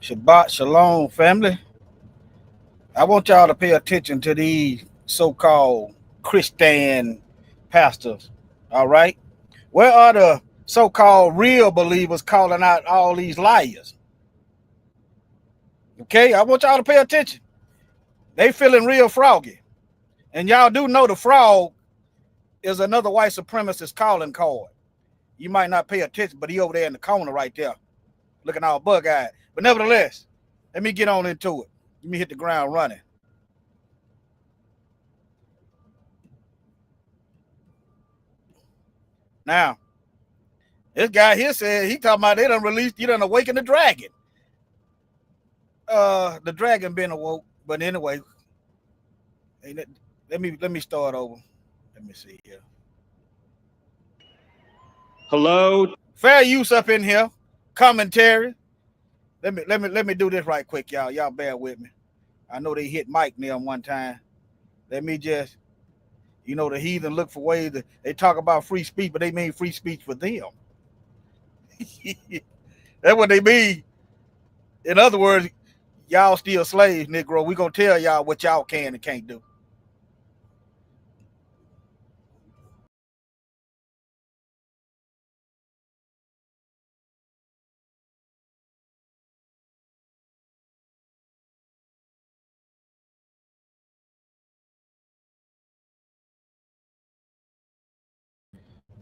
Shabbat Shalom, family. I want y'all to pay attention to these so-called Christian pastors, all right? Where are the so-called real believers calling out all these liars? Okay, I want y'all to pay attention. They feeling real froggy. And y'all do know the frog is another white supremacist calling card. You might not pay attention, but he over there in the corner right there, looking all bug-eyed. But nevertheless, let me get on into it. Let me hit the ground running. Now, this guy here said he talking about they done released, you done awakened the dragon. The dragon been awoke, but anyway, let me start over. Let me see here. Hello, fair use up in here. Commentary. Let me do this right quick, y'all. Y'all bear with me. I know they hit Mike near one time. Let me just, the heathen look for ways that they talk about free speech, but they mean free speech for them. That's what they mean. In other words, y'all still slaves, Negro. We gonna tell y'all what y'all can and can't do.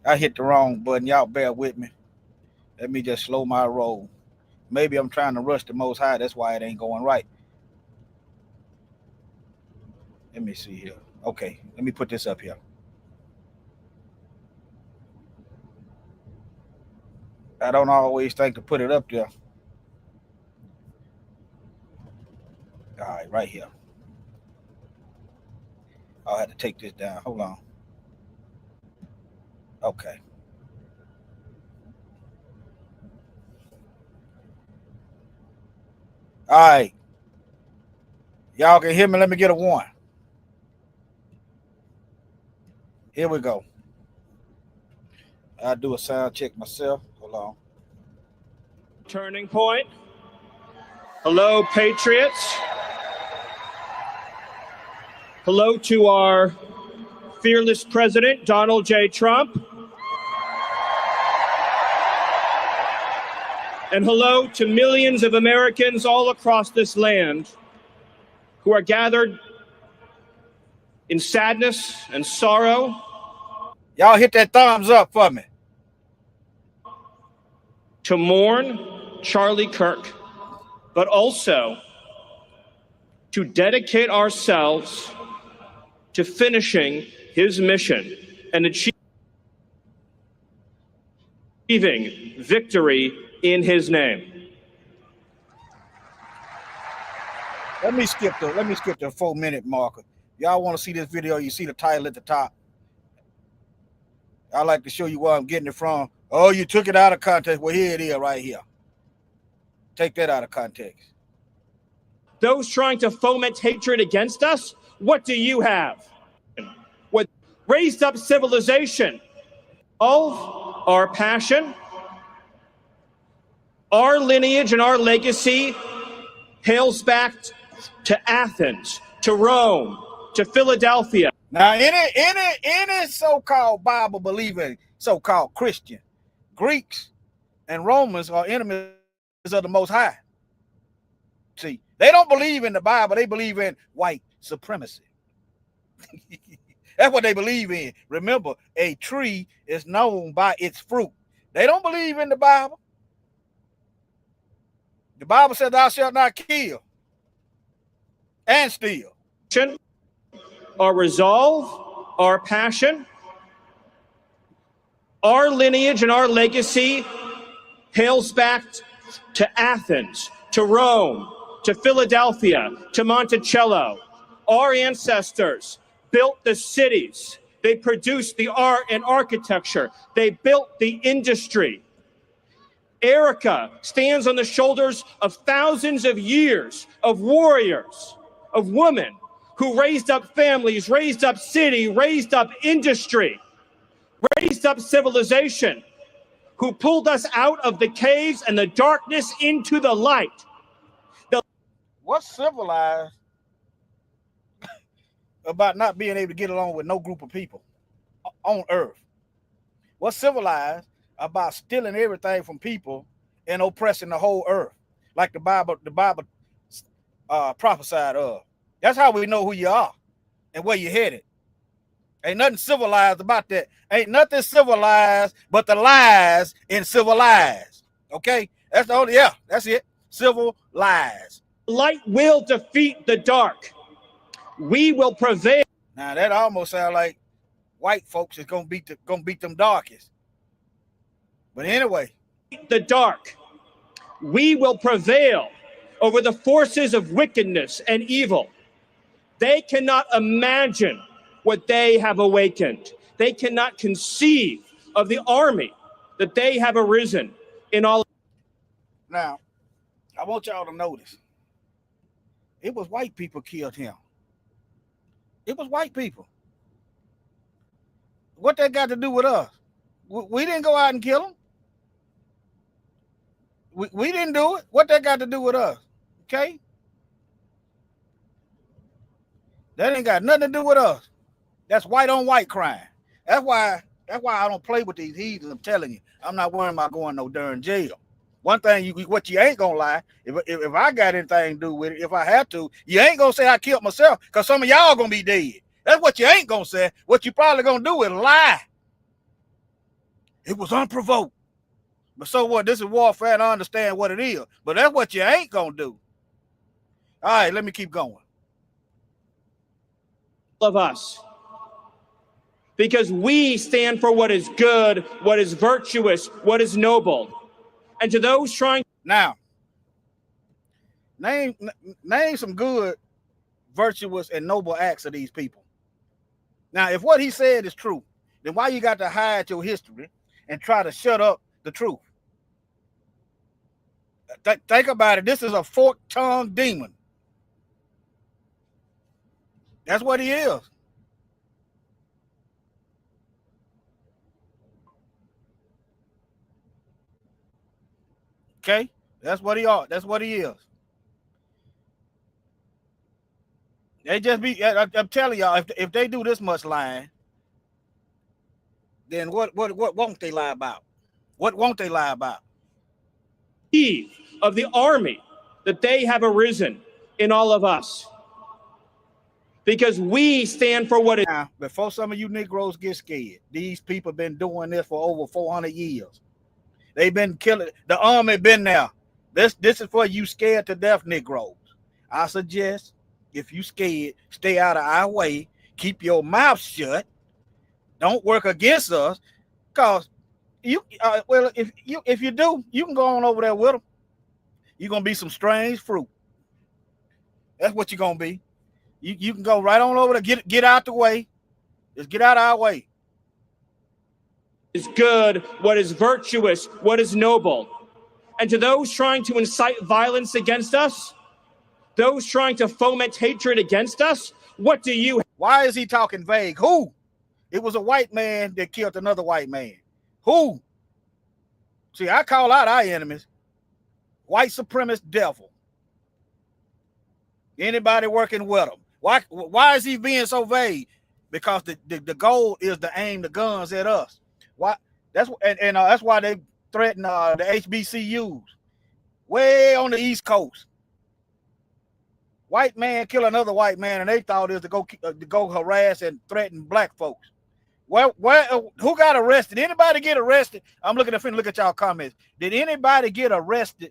I hit the wrong button. Y'all bear with me. Let me just slow my roll. Maybe I'm trying to rush the Most High. That's why it ain't going right. Let me see here. Okay, let me put this up here. I don't always think to put it up there. All right, right here. I'll have to take this down. Hold on. Okay. All right. Y'all can hear me. Let me get a 1. Here we go. I'll do a sound check myself. Hold on. Turning Point. Hello, Patriots. Hello to our fearless president, Donald J. Trump. And hello to millions of Americans all across this land who are gathered in sadness and sorrow. Y'all hit that thumbs up for me. To mourn Charlie Kirk, but also to dedicate ourselves to finishing his mission and achieving victory in his name. Let me skip the 4-minute marker. Y'all want to see this video? You see the title at the top. I like to show you where I'm getting it from. Oh, you took it out of context. Well, here it is right here. Take that out of context. Those trying to foment hatred against us, what do you have? What raised up civilization? All our passion, our lineage and our legacy hails back to Athens, to Rome, to Philadelphia. Now, any so-called Bible believing so-called Christian, Greeks and Romans are enemies of the Most High. See, they don't believe in the Bible. They believe in white supremacy. That's what they believe in. Remember, a tree is known by its fruit. They don't believe in the Bible. The Bible says thou shalt not kill and steal. Our resolve, our passion, our lineage and our legacy hails back to Athens, to Rome, to Philadelphia, to Monticello. Our ancestors built the cities. They produced the art and architecture. They built the industry. Erica stands on the shoulders of thousands of years of warriors, of women who raised up families, raised up city, raised up industry, raised up civilization, who pulled us out of the caves and the darkness into the light. What's civilized about not being able to get along with no group of people on earth? What's civilized about stealing everything from people and oppressing the whole earth, like the Bible prophesied of? That's how we know who you are and where you're headed. Ain't nothing civilized about that. Ain't nothing civilized but the lies in civilized. Okay? That's the only, yeah, that's it. Civil lies. Light will defeat the dark. We will prevail. Now that almost sounds like white folks is gonna beat them darkies. But anyway, the dark. We will prevail over the forces of wickedness and evil. They cannot imagine what they have awakened. They cannot conceive of the army that they have arisen in all. Now, I want y'all to notice. It was white people killed him. It was white people. What that got to do with us? We didn't go out and kill him. We didn't do it. What that got to do with us? Okay? That ain't got nothing to do with us. That's white on white crime. That's why I don't play with these heathens. I'm telling you, I'm not worrying about going no darn jail. One thing, what you ain't gonna lie, if I got anything to do with it, if I have to, you ain't gonna say I killed myself, because some of y'all gonna be dead. That's what you ain't gonna say. What you probably gonna do is lie. It was unprovoked. But so what? This is warfare, and I understand what it is. But that's what you ain't gonna do. All right, let me keep going. Of us. Because we stand for what is good, what is virtuous, what is noble. And to those trying... Now, name some good, virtuous, and noble acts of these people. Now, if what he said is true, then why you got to hide your history and try to shut up the truth? Think about it. This is a forked-tongued demon. That's what he is. Okay? That's what he are. That's what he is. They just be, I'm telling y'all, if they do this much lying, then what won't they lie about? What won't they lie about? Of the army that they have arisen in all of us. Because we stand for what is... Now, before some of you Negroes get scared, these people have been doing this for over 400 years. They've been killing. The army been there. This is for you scared to death Negroes. I suggest, if you scared, stay out of our way. Keep your mouth shut. Don't work against us, cause you. Well, if you do, you can go on over there with them. You're gonna be some strange fruit. That's what you're gonna be. You can go right on over there. Get out the way. Just get out of our way. Is good, what is virtuous, what is noble. And to those trying to incite violence against us, those trying to foment hatred against us, what do you... Why is he talking vague? Who? It was a white man that killed another white man. Who? See, I call out our enemies. White supremacist devil. Anybody working with them. Why is he being so vague? Because the goal is to aim the guns at us. Why? That's why they threaten the HBCUs way on the East Coast. White man kill another white man, and they thought it was to go harass and threaten black folks. Who got arrested? Anybody get arrested? I'm looking at y'all comments. Did anybody get arrested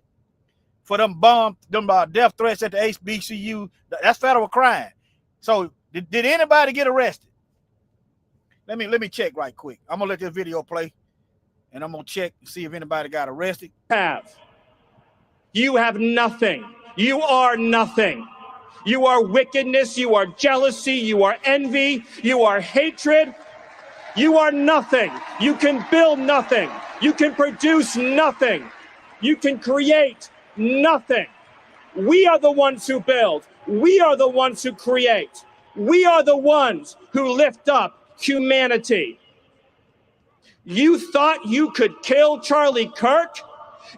for them death threats at the HBCU? That's federal crime. So did anybody get arrested? Let me check right quick. I'm gonna let this video play, and I'm gonna check and see if anybody got arrested. You have nothing. You are nothing. You are wickedness. You are jealousy. You are envy. You are hatred. You are nothing. You can build nothing. You can produce nothing. You can create nothing. We are the ones who build. We are the ones who create. We are the ones who lift up humanity. You thought you could kill Charlie Kirk?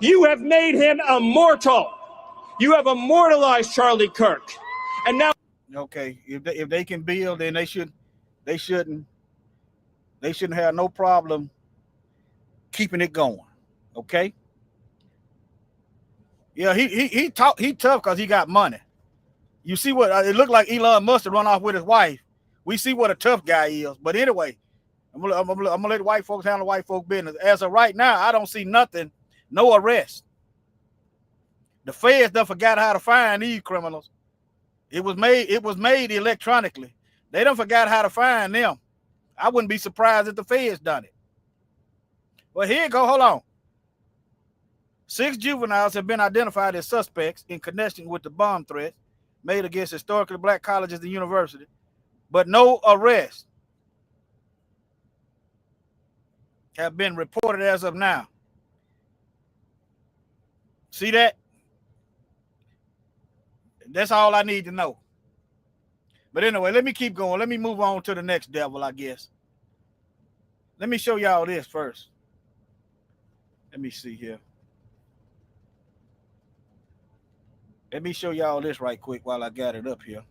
You have made him immortal. You have immortalized Charlie Kirk. And now, okay, if they can build, then they shouldn't have no problem keeping it going. Okay. Yeah, he tough because he got money. You see what it looked like Elon Musk to run off with his wife. We see what a tough guy is. But anyway, I'm gonna let white folks handle white folk business. As of right now, I don't see nothing, no arrest. The feds done forgot how to find these criminals. It was made electronically. They done forgot how to find them. I wouldn't be surprised if the feds done it. Well, here you go. Hold on. 6 juveniles have been identified as suspects in connection with the bomb threats made against historically black colleges and universities, but no arrests have been reported as of now. See that? That's all I need to know. But anyway, let me keep going. Let me move on to the next devil, I guess. Let me show y'all this first. Let me see here. Let me show y'all this right quick while I got it up here.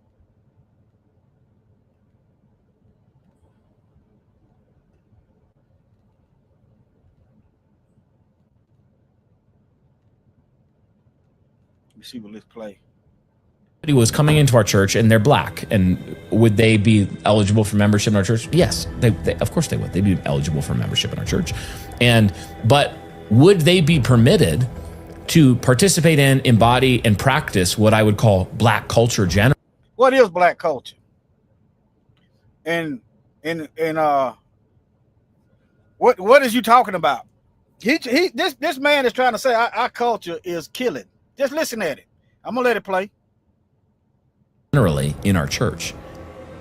Let me see what let's play. He was coming into our church and they're black, and would they be eligible for membership in our church? Yes, they of course they would. They'd be eligible for membership in our church. But would they be permitted to participate in, embody, and practice what I would call black culture generally? What is black culture? And what is you talking about? This man is trying to say our culture is killing. Just listen at it. I'm gonna let it play. Generally in our church?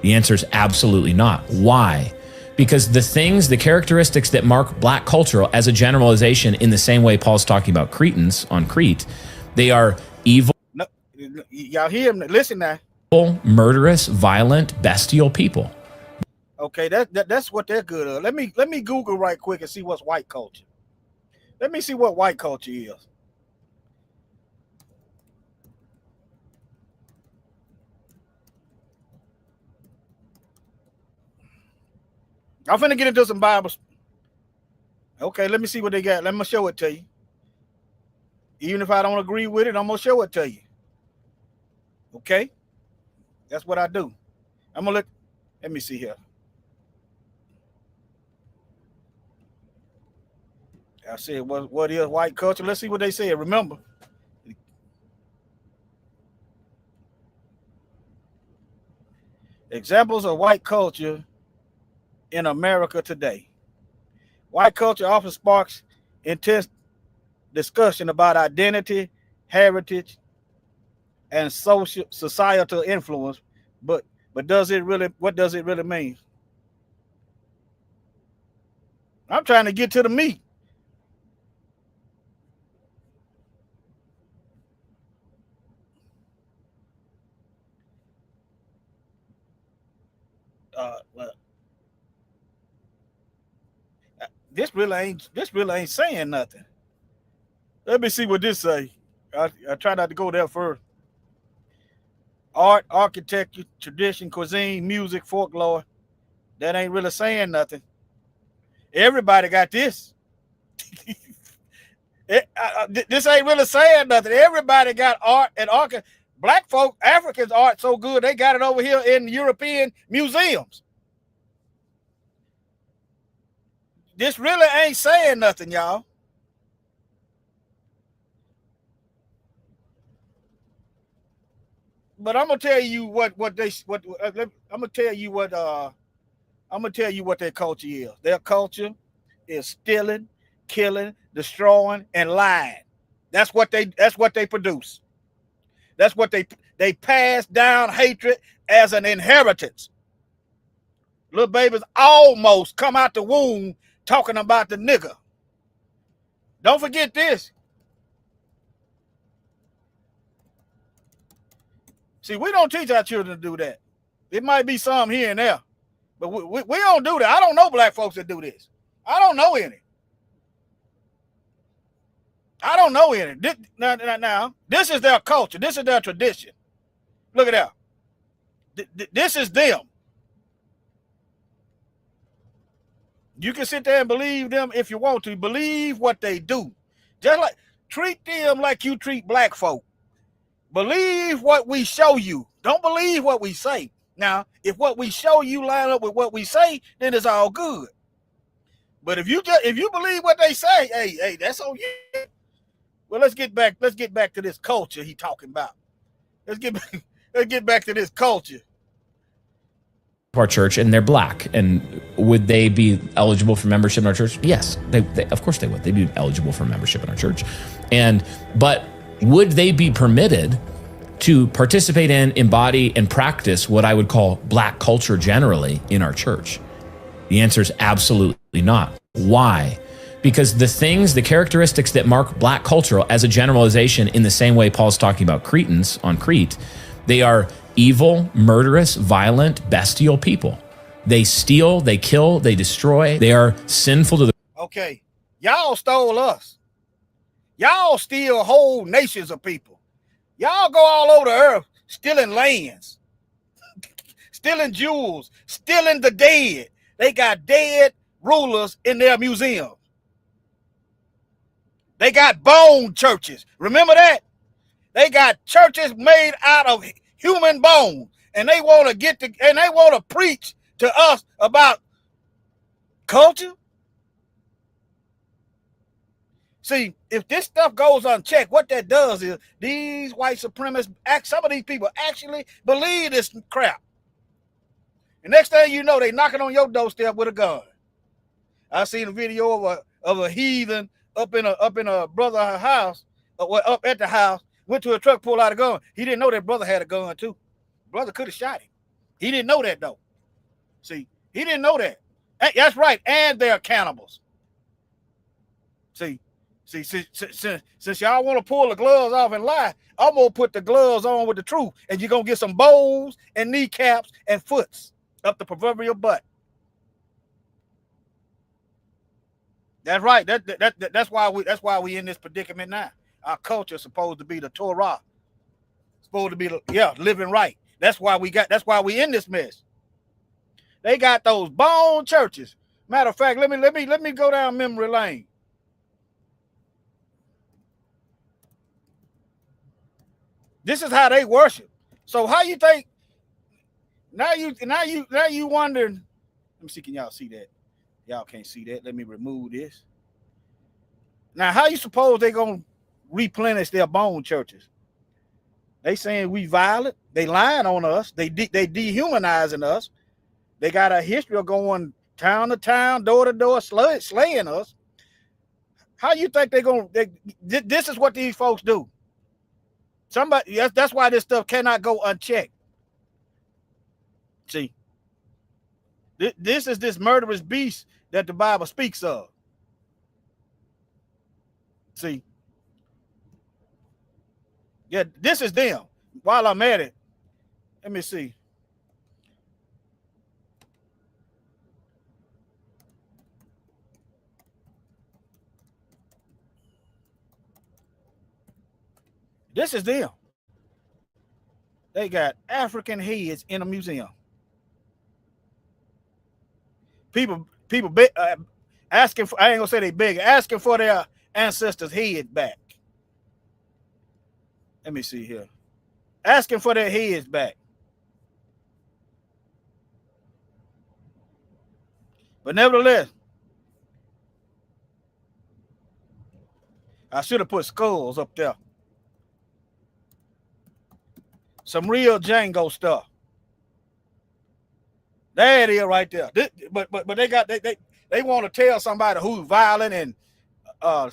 The answer is absolutely not. Why? Because the characteristics that mark black culture as a generalization, in the same way Paul's talking about Cretans on Crete, they are evil. No, y'all hear him? Listen now. Murderous, violent, bestial people. Okay, that's what they're good at. Let me Google right quick and see what's white culture. Let me see what white culture is. I'm finna get into some Bibles. Okay, let me see what they got. Let me show it to you. Even if I don't agree with it, I'm gonna show it to you. Okay, that's what I do. I'm gonna let me see here. I said, what is white culture? Let's see what they say. Remember, examples of white culture in America today. White culture often sparks intense discussion about identity, heritage, and societal influence. But what does it really mean? I'm trying to get to the meat. This really ain't saying nothing. Let me see what this say. I try not to go there first. Art, architecture, tradition, cuisine, music, folklore. That ain't really saying nothing. Everybody got this. This ain't really saying nothing. Everybody got art and architecture. Black folk, Africans art so good, they got it over here in European museums. This really ain't saying nothing, y'all. But I'm gonna tell you I'm gonna tell you what their culture is. Their culture is stealing, killing, destroying, and lying. That's what they produce. That's what they pass down hatred as an inheritance. Little babies almost come out the womb talking about the nigger. Don't forget this. See, we don't teach our children to do that. It might be some here and there, but we don't do that. I don't know black folks that do this. I don't know any. I don't know any. Now, this is their culture. This is their tradition. Look at that. This is them. You can sit there and believe them if you want to. Believe what they do. Just like, treat them like you treat black folk. Believe what we show you. Don't believe what we say. Now, if what we show you line up with what we say, then it's all good. But if you believe what they say, hey, that's on you. Well, let's get back to this culture he talking about. Let's get back to this culture. Our church, and they're black, and would they be eligible for membership in our church? Yes, they of course they would. They'd be eligible for membership in our church, but would they be permitted to participate in, embody, and practice what I would call black culture generally in our church? The answer is absolutely not. Why? Because the characteristics that mark black culture as a generalization, in the same way Paul's talking about Cretans on Crete, they are evil, murderous, violent, bestial people. They steal, they kill, they destroy. They are sinful to the... Okay, y'all stole us. Y'all steal whole nations of people. Y'all go all over the earth stealing lands, stealing jewels, stealing the dead. They got dead rulers in their museum. They got bone churches. Remember that? They got churches made out of human bone, and they want to preach to us about culture. See, if this stuff goes unchecked, what that does is these white supremacists, some of these people actually believe this crap. The next thing you know, they knocking on your doorstep with a gun. I seen a video of a heathen up in a brother's house, up at the house, went to a truck, pulled out a gun. He didn't know that brother had a gun too. Brother could have shot him. He didn't know that though. See, he didn't know that. That's right, and they're cannibals. See, since y'all want to pull the gloves off and lie, I'm gonna put the gloves on with the truth, and you're gonna get some bones and kneecaps and foots up the proverbial butt. That's right. That's why we in this predicament now. Our culture is supposed to be the Torah. Supposed to be living right. That's why we in this mess. They got those bone churches. Matter of fact, let me go down memory lane. This is how they worship. So how you think now you wondering? Let me see, can y'all see that? Y'all can't see that. Let me remove this. Now, how you suppose they gonna replenish their bone churches? They saying we violent. They lying on us. They dehumanizing us. They got a history of going town to town, door to door, slaying us. How you think this is what these folks do? That's why this stuff cannot go unchecked. See, this is this murderous beast that the Bible speaks of. See, yeah, this is them. While I'm at it, let me see. This is them. They got African heads in a museum. People asking for, I ain't gonna say they beg, asking for their ancestors' heads back. Let me see here. Asking for their heads back. But nevertheless, I should have put skulls up there. Some real Django stuff. There it is right there. But they want to tell somebody who's violent and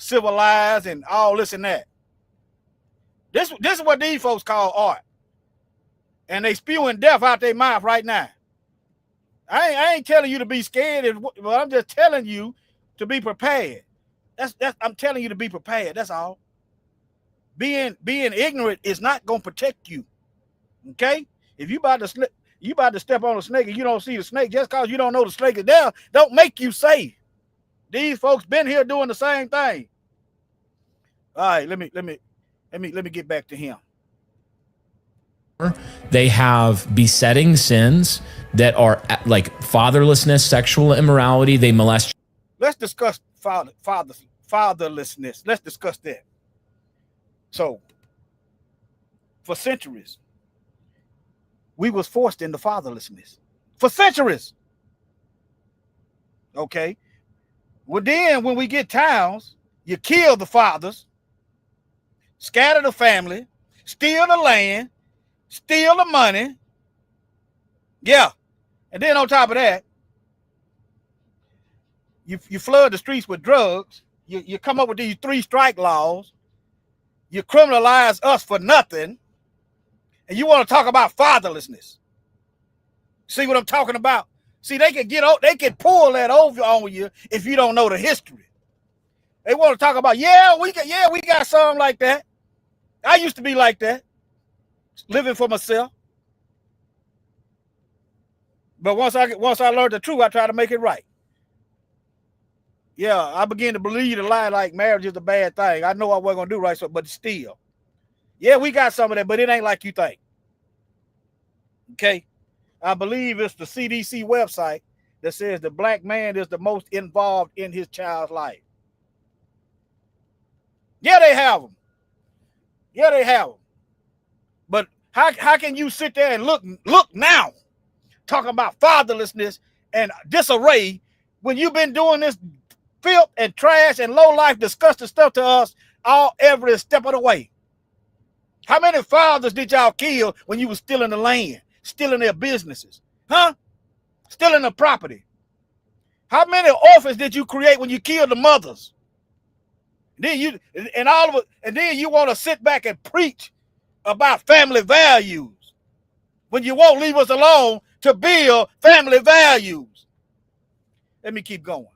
civilized and all this and that. This is what these folks call art. And they spewing death out their mouth right now. I ain't telling you to be scared, but I'm just telling you to be prepared. I'm telling you to be prepared. That's all. Being ignorant is not gonna protect you. Okay? If you about to step on a snake and you don't see the snake, just because you don't know the snake is there, don't make you safe. These folks been here doing the same thing. All right, let me get back to him. They have besetting sins that are like fatherlessness, sexual immorality. They molest. Let's discuss fatherlessness. Let's discuss that. So, for centuries, we was forced into fatherlessness. For centuries. Okay. Well, then when we get towns, you kill the fathers, scatter the family, steal the land, steal the money. Yeah. And then on top of that, you flood the streets with drugs. You come up with these 3 strike laws. You criminalize us for nothing. And you want to talk about fatherlessness. See what I'm talking about? See, they can pull that over on you if you don't know the history. They want to talk about, we got something like that. I used to be like that, living for myself. But once I learned the truth, I try to make it right. Yeah, I began to believe the lie like marriage is a bad thing. I know I wasn't gonna do right, but still. Yeah, we got some of that, but it ain't like you think. Okay. I believe it's the CDC website that says the black man is the most involved in his child's life. Yeah, they have them. Yeah, they have them. But how can you sit there and look now, talking about fatherlessness and disarray when you've been doing this filth and trash and low life disgusting stuff to us every step of the way? How many fathers did y'all kill when you were stealing the land? Stealing their businesses, huh? Stealing the property. How many orphans did you create when you killed the mothers? Then you want to sit back and preach about family values when you won't leave us alone to build family values. Let me keep going.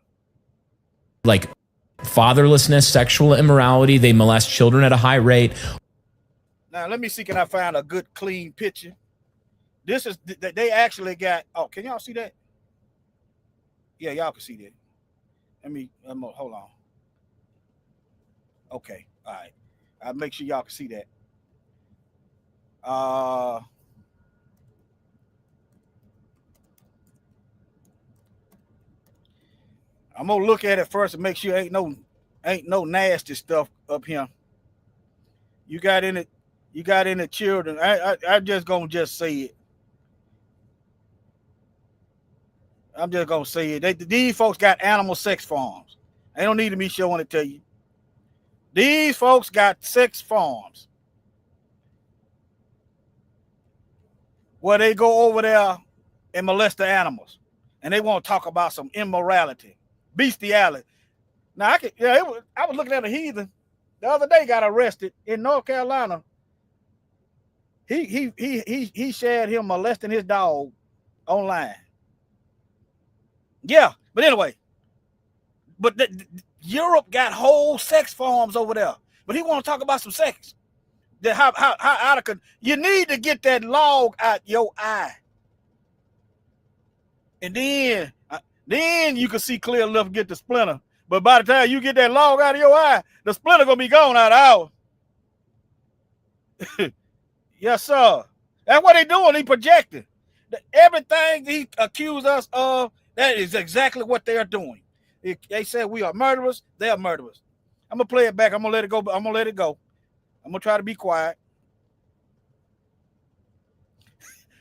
Like fatherlessness, sexual immorality. They molest children at a high rate. Now let me see, can I find a good clean picture? This is, they actually got, oh, can y'all see that? Yeah, y'all can see that. Hold on. Okay, all right. I'll make sure y'all can see that. I'm gonna look at it first and make sure ain't no nasty stuff up here. You got in the children. I just gonna say it. I'm just gonna say it. These folks got animal sex farms. They don't need me showing it to you. These folks got sex farms where they go over there and molest the animals, and they want to talk about some immorality, bestiality. Now I was looking at a heathen the other day, got arrested in North Carolina. He shared him molesting his dog online. Yeah, but anyway, Europe got whole sex farms over there, but he want to talk about some sex. How out of control. You need to get that log out your eye, and then you can see clear enough to get the splinter. But by the time you get that log out of your eye, the splinter gonna be gone out of hours. Yes, sir. That's what they doing. He projecting. Everything he accused us of, that is exactly what they are doing. They said we are murderers. They are murderers. I'm gonna play it back. I'm gonna let it go. I'm gonna let it go. I'm gonna try to be quiet.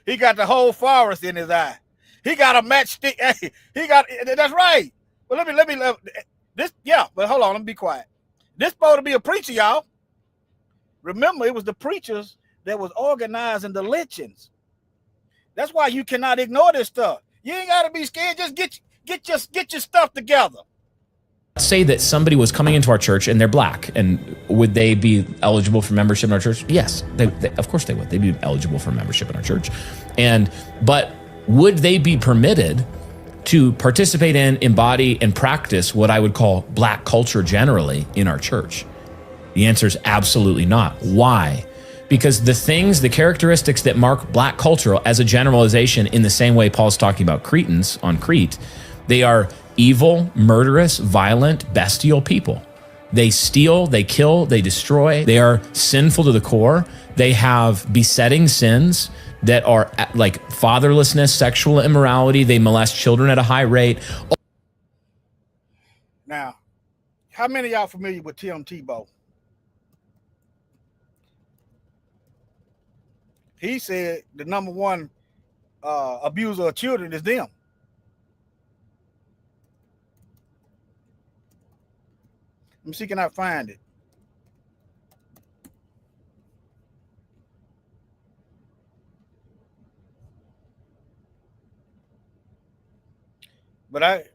He got the whole forest in his eye. He got a matchstick. He got. That's right. But let me this. Yeah, but hold on. Let me be quiet. This supposed to be a preacher, y'all. Remember, it was the preachers that was organizing the lynchings. That's why you cannot ignore this stuff. You ain't gotta be scared. Just get your stuff together. Say that somebody was coming into our church and they're black, and would they be eligible for membership in our church? Yes, they of course they would. They'd be eligible for membership in our church. But would they be permitted to participate in, embody, and practice what I would call black culture generally in our church? The answer is absolutely not. Why? Because the characteristics that mark black culture as a generalization, in the same way Paul's talking about Cretans on Crete, they are evil, murderous, violent, bestial people. They steal, they kill, they destroy. They are sinful to the core. They have besetting sins that are like fatherlessness, sexual immorality. They molest children at a high rate. Now, how many of y'all familiar with Tim Tebow? He said the number one abuser of children is them. Let me see, can I find it? But I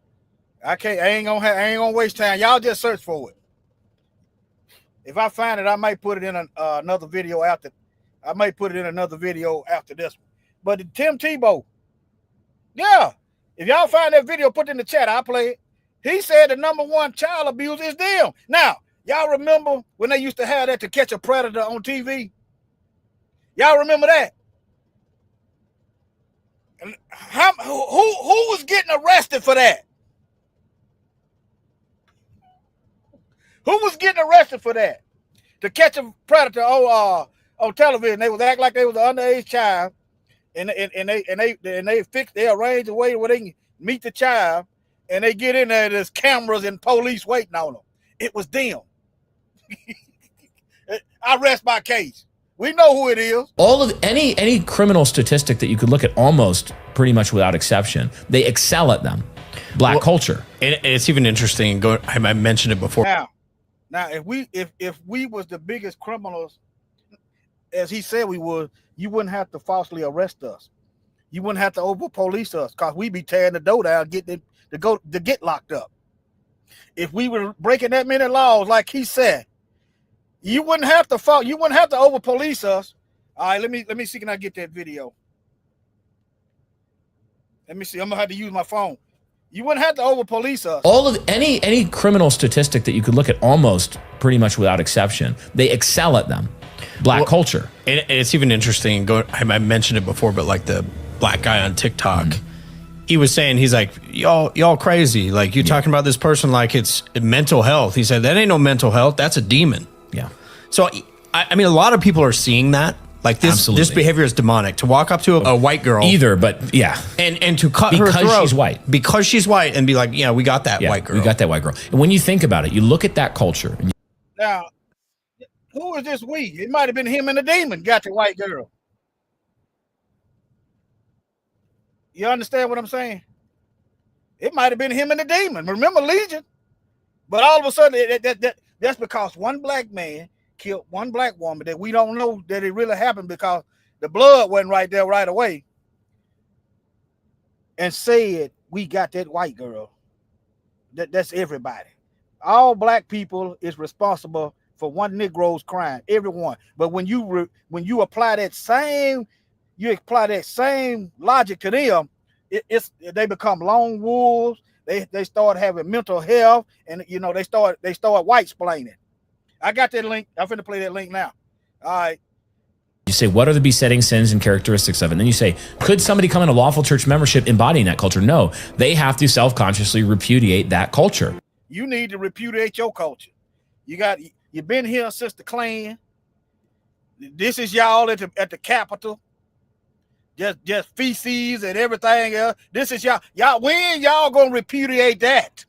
ain't gonna waste time. Y'all just search for it. If I find it, I might put it in another video after. I might put it in another video after this one. But Tim Tebow, yeah. If y'all find that video, put it in the chat. I'll play it. He said the number one child abuser is them. Now, y'all remember when they used to have that To Catch a Predator on TV? Y'all remember that? And who was getting arrested for that? Who was getting arrested for that? To Catch a Predator on television. They was act like they was an underage child, and they arrange a way where they can meet the child, and they get in there. There's cameras and police waiting on them. It was them. I rest my case. We know who it is. All of any criminal statistic that you could look at, almost pretty much without exception, they excel at them. Black culture, and it's even interesting. I mentioned it before. Now, if we was the biggest criminals, as he said we would, you wouldn't have to falsely arrest us. You wouldn't have to over police us, because we'd be tearing the door down, getting to get locked up. If we were breaking that many laws, like he said, you wouldn't have to You wouldn't have to over police us. All right, let me see. Can I get that video? Let me see. I'm gonna have to use my phone. You wouldn't have to over police us. All of any criminal statistic that you could look at, almost pretty much without exception, they excel at them. Black culture, and it's even interesting. I mentioned it before, but like the black guy on TikTok, he was saying, he's like, y'all crazy. Like, you talking about this person like it's mental health. He said that ain't no mental health. That's a demon. Yeah. So I mean, a lot of people are seeing that. Like this behavior is demonic. To walk up to a white girl, but yeah, and to cut her throat because she's white, and be like, yeah, we got that white girl. We got that white girl. And when you think about it, you look at that culture. Now, who is this we? It might have been him and the demon got the white girl. You understand what I'm saying? It might have been him and the demon. Remember Legion? But all of a sudden, that's because one black man killed one black woman that we don't know that it really happened, because the blood wasn't right there right away, and said, we got that white girl. That's everybody. All black people is responsible for one Negro's crime, everyone. But when you apply that same logic to them, they become lone wolves. They start having mental health, and they start white splaining. I got that link. I'm finna play that link now. All right. You say, what are the besetting sins and characteristics of it? And then you say, could somebody come into lawful church membership embodying that culture? No, they have to self-consciously repudiate that culture. You need to repudiate your culture. You've been here since the Klan. This is y'all at the Capitol. Just feces and everything else. This is y'all. When y'all gonna repudiate that?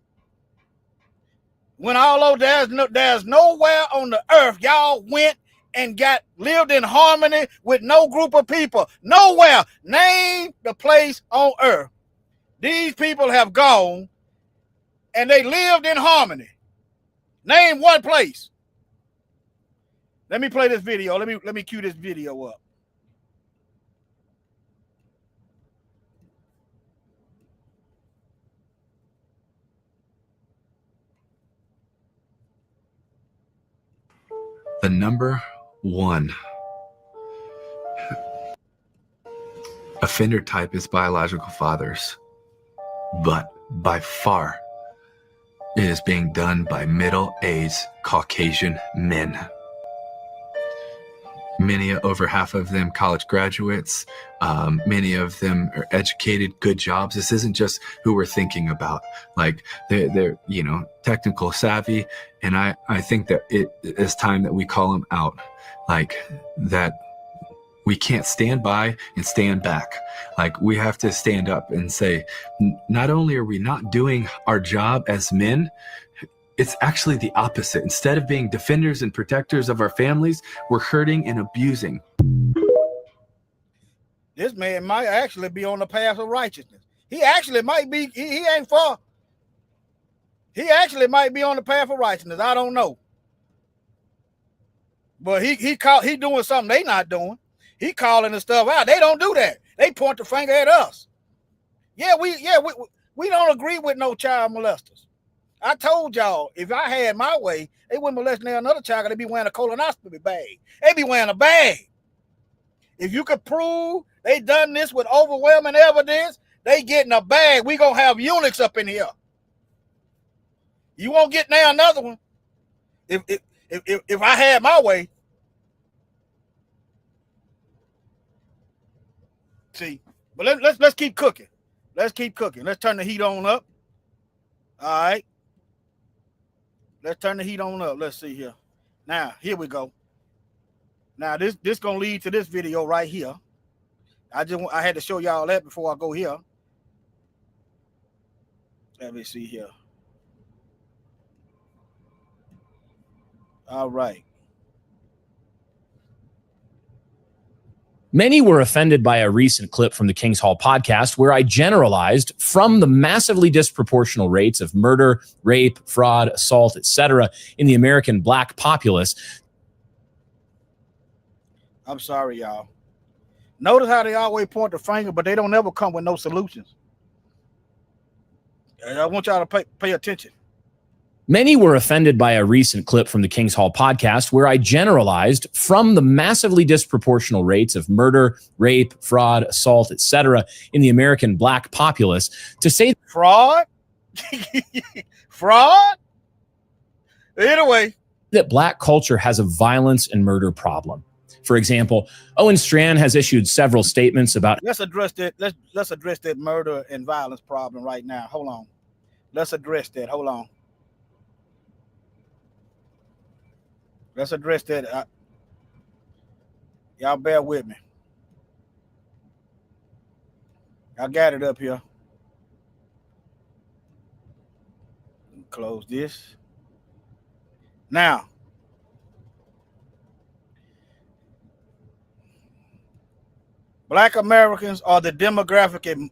When although there's nowhere on the earth y'all went and lived in harmony with no group of people. Nowhere. Name the place on earth. These people have gone and they lived in harmony. Name one place. Let me play this video. Let me cue this video up. The number one offender type is biological fathers, but by far it is being done by middle-aged Caucasian men. over half of them college graduates. Many of them are educated, good jobs. This isn't just who we're thinking about. Like they're technical savvy. And I think that it is time that we call them out, like that. We can't stand by and stand back. Like we have to stand up and say, not only are we not doing our job as men, it's actually the opposite. Instead of being defenders and protectors of our families, we're hurting and abusing. This man might actually be on the path of righteousness. He actually might be, he ain't far. He actually might be on the path of righteousness. I don't know. But he doing something they not doing. He calling the stuff out. They don't do that. They point the finger at us. We don't agree with no child molesters. I told y'all, if I had my way, they wouldn't molest another child. They'd be wearing a colonoscopy bag. They'd be wearing a bag. If you could prove they done this with overwhelming evidence, they getting a bag. We gonna have eunuchs up in here. You won't get now another one. If I had my way. See, but let's keep cooking. Let's keep cooking. Let's turn the heat on up. All right. Let's turn the heat on up. Let's see here. Now, here we go. Now, this gonna lead to this video right here. I had to show y'all that before I go here. Let me see here. All right. Many were offended by a recent clip from the King's Hall podcast where I generalized from the massively disproportional rates of murder, rape, fraud, assault, etc. in the American black populace. I'm sorry, y'all. Notice how they always point the finger, but they don't ever come with no solutions. I want y'all to pay attention. Many were offended by a recent clip from the King's Hall podcast where I generalized from the massively disproportional rates of murder, rape, fraud, assault, etc. in the American black populace to say fraud, fraud. Anyway, that black culture has a violence and murder problem. For example, Owen Strachan has issued several statements about. Let's address that. Let's address that murder and violence problem right now. Hold on. Let's address that. Hold on. Let's address that. Y'all bear with me. I got it up here. Close this. Now, Black Americans are the demographic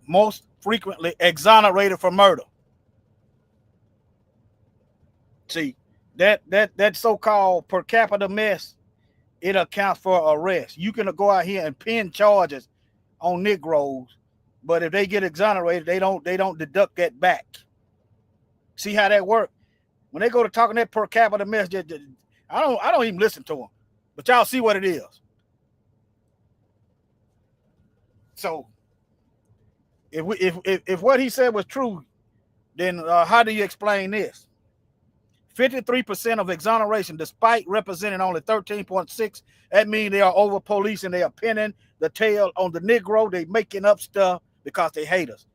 most frequently exonerated for murder. See, that so-called per capita mess, it accounts for arrest. You can go out here and pin charges on Negroes, but if they get exonerated, they don't deduct that back. See how that works? When they go to talking that per capita mess, I don't even listen to them. But y'all see what it is. So if what he said was true, then how do you explain this? 53% of exoneration, despite representing only 13.6%, that means they are over policing, they are pinning the tail on the Negro, they making up stuff because they hate us.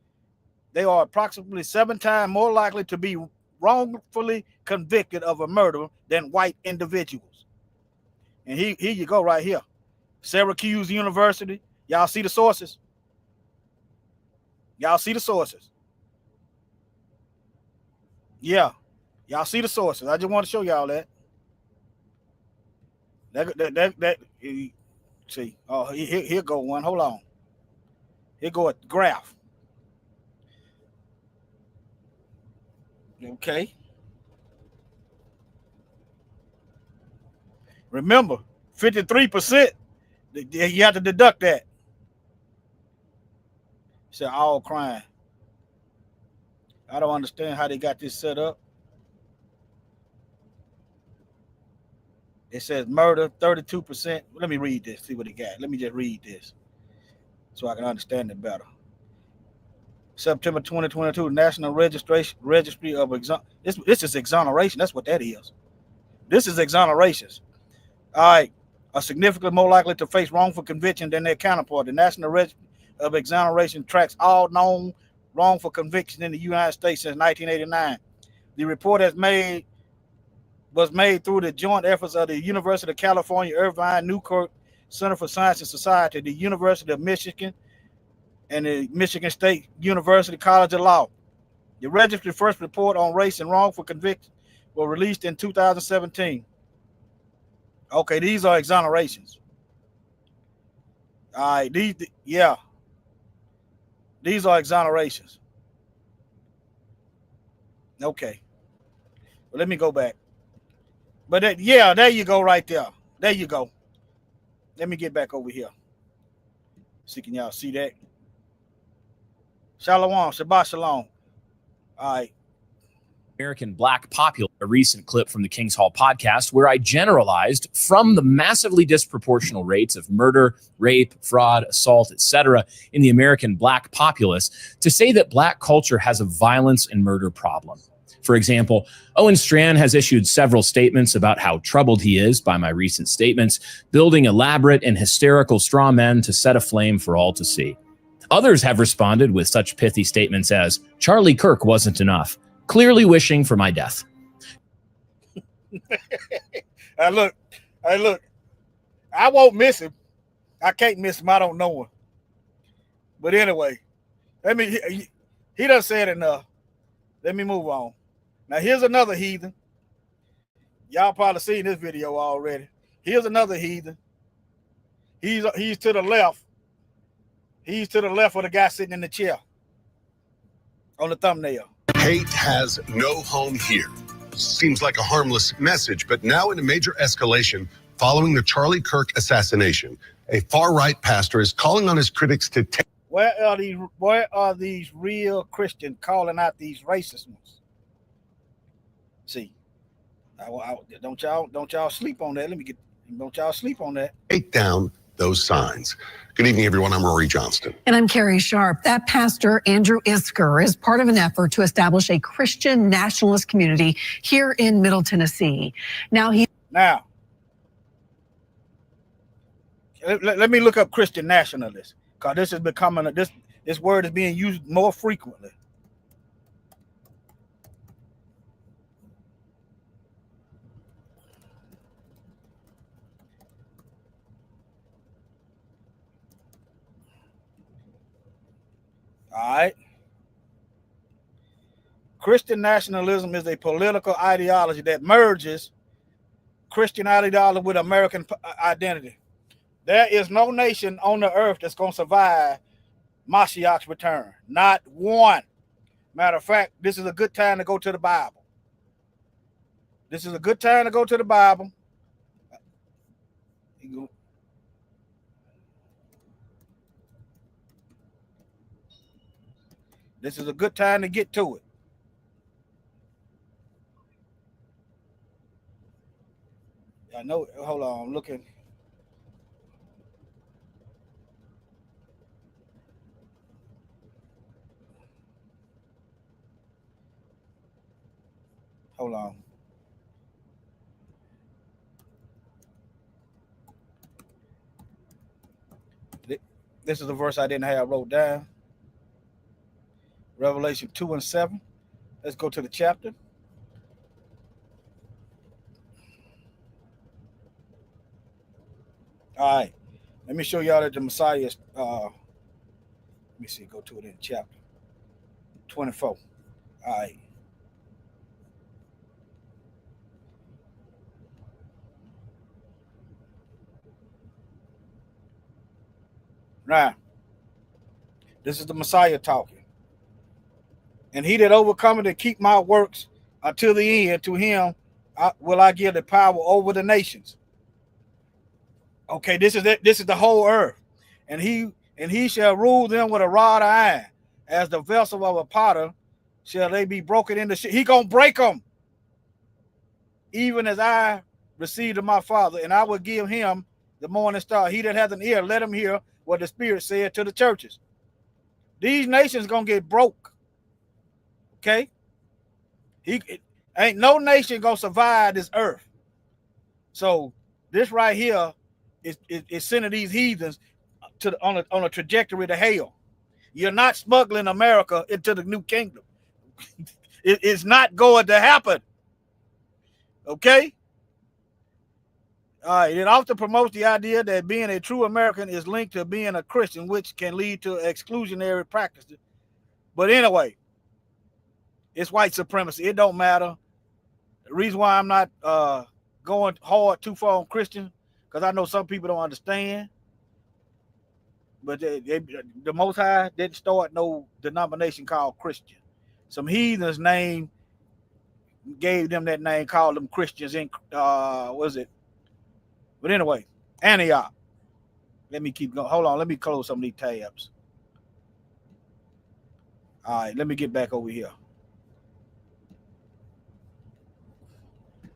They are approximately 7 times more likely to be wrongfully convicted of a murder than white individuals. And here you go right here. Syracuse University. Y'all see the sources? Y'all see the sources? Yeah. Y'all see the sources. I just want to show y'all that. See. Oh, here go one. Hold on. Here go a graph. Okay. Remember, 53%, you have to deduct that. It's all crime. I don't understand how they got this set up. It says murder, 32%. Let me read this, see what it got. Let me just read this so I can understand it better. September 2022, National Registry of This is exoneration. That's what that is. This is exonerations. All right, are significantly more likely to face wrongful conviction than their counterpart. The National Register of Exoneration tracks all known wrongful convictions in the United States since 1989. The report was made through the joint efforts of the University of California, Irvine Newkirk Center for Science and Society, the University of Michigan, and the Michigan State University College of Law. The registry first report on race and wrongful conviction was released in 2017. Okay, these are exonerations. All right, these are exonerations. Okay, well, let me go back. But there you go, right there. There you go. Let me get back over here. See, can y'all see that? Shalom, Shabbat Shalom. All right. American Black Popular, a recent clip from the King's Hall podcast where I generalized from the massively disproportional rates of murder, rape, fraud, assault, etc. in the American Black populace to say that Black culture has a violence and murder problem. For example, Owen Strachan has issued several statements about how troubled he is by my recent statements, building elaborate and hysterical straw men to set aflame for all to see. Others have responded with such pithy statements as, Charlie Kirk wasn't enough, clearly wishing for my death. Hey, look, I won't miss him. I can't miss him. I don't know him. But anyway, he done said enough. Let me move on. Now, here's another heathen. Y'all probably seen this video already. Here's another heathen. He's to the left. He's to the left of the guy sitting in the chair on the thumbnail. Hate has no home here. Seems like a harmless message, but now in a major escalation following the Charlie Kirk assassination, a far-right pastor is calling on his critics to take. Where are these real Christians calling out these racist ones? See, don't y'all sleep on that. Don't y'all sleep on that. Take down those signs. Good evening, everyone. I'm Rory Johnston. And I'm Carrie Sharp. That pastor, Andrew Isker, is part of an effort to establish a Christian nationalist community here in Middle Tennessee. Now, let me look up Christian nationalist, because this is becoming this word is being used more frequently. All right. Christian nationalism is a political ideology that merges Christian ideology with American identity. There is no nation on the earth that's going to survive Mashiach's return. Not one. Matter of fact, this is a good time to go to the Bible. This is a good time to go to the Bible. This is a good time to get to it. I know. Hold on. I'm looking. Hold on. This is the verse I didn't have wrote down. Revelation 2:7. Let's go to the chapter. All right. Let me show y'all that the Messiah is, let me see, go to it in chapter 24. All right. Right. This is the Messiah talking. And he that overcometh and keep my works until the end, to him will I give the power over the nations. Okay, this is it. This is the whole earth. And he shall rule them with a rod of iron, as the vessel of a potter shall they be broken into shit. He gonna break them, even as I received of my Father, and I will give him the morning star. He that hath an ear, let him hear what the Spirit said to the churches. These nations gonna get broke. Okay, ain't no nation gonna survive this earth. So This right here is sending these heathens on a trajectory to hell. You're not smuggling America into the new kingdom. It's not going to happen. Okay? All right. It often promotes the idea that being a true American is linked to being a Christian, which can lead to exclusionary practices. But anyway, it's white supremacy. It don't matter. The reason why I'm not going hard too far on Christian, because I know some people don't understand. But the Most High didn't start no denomination called Christian. Some heathens gave them that name, called them Christians in what is it? But anyway, Antioch. Let me keep going. Hold on, let me close some of these tabs. All right, let me get back over here.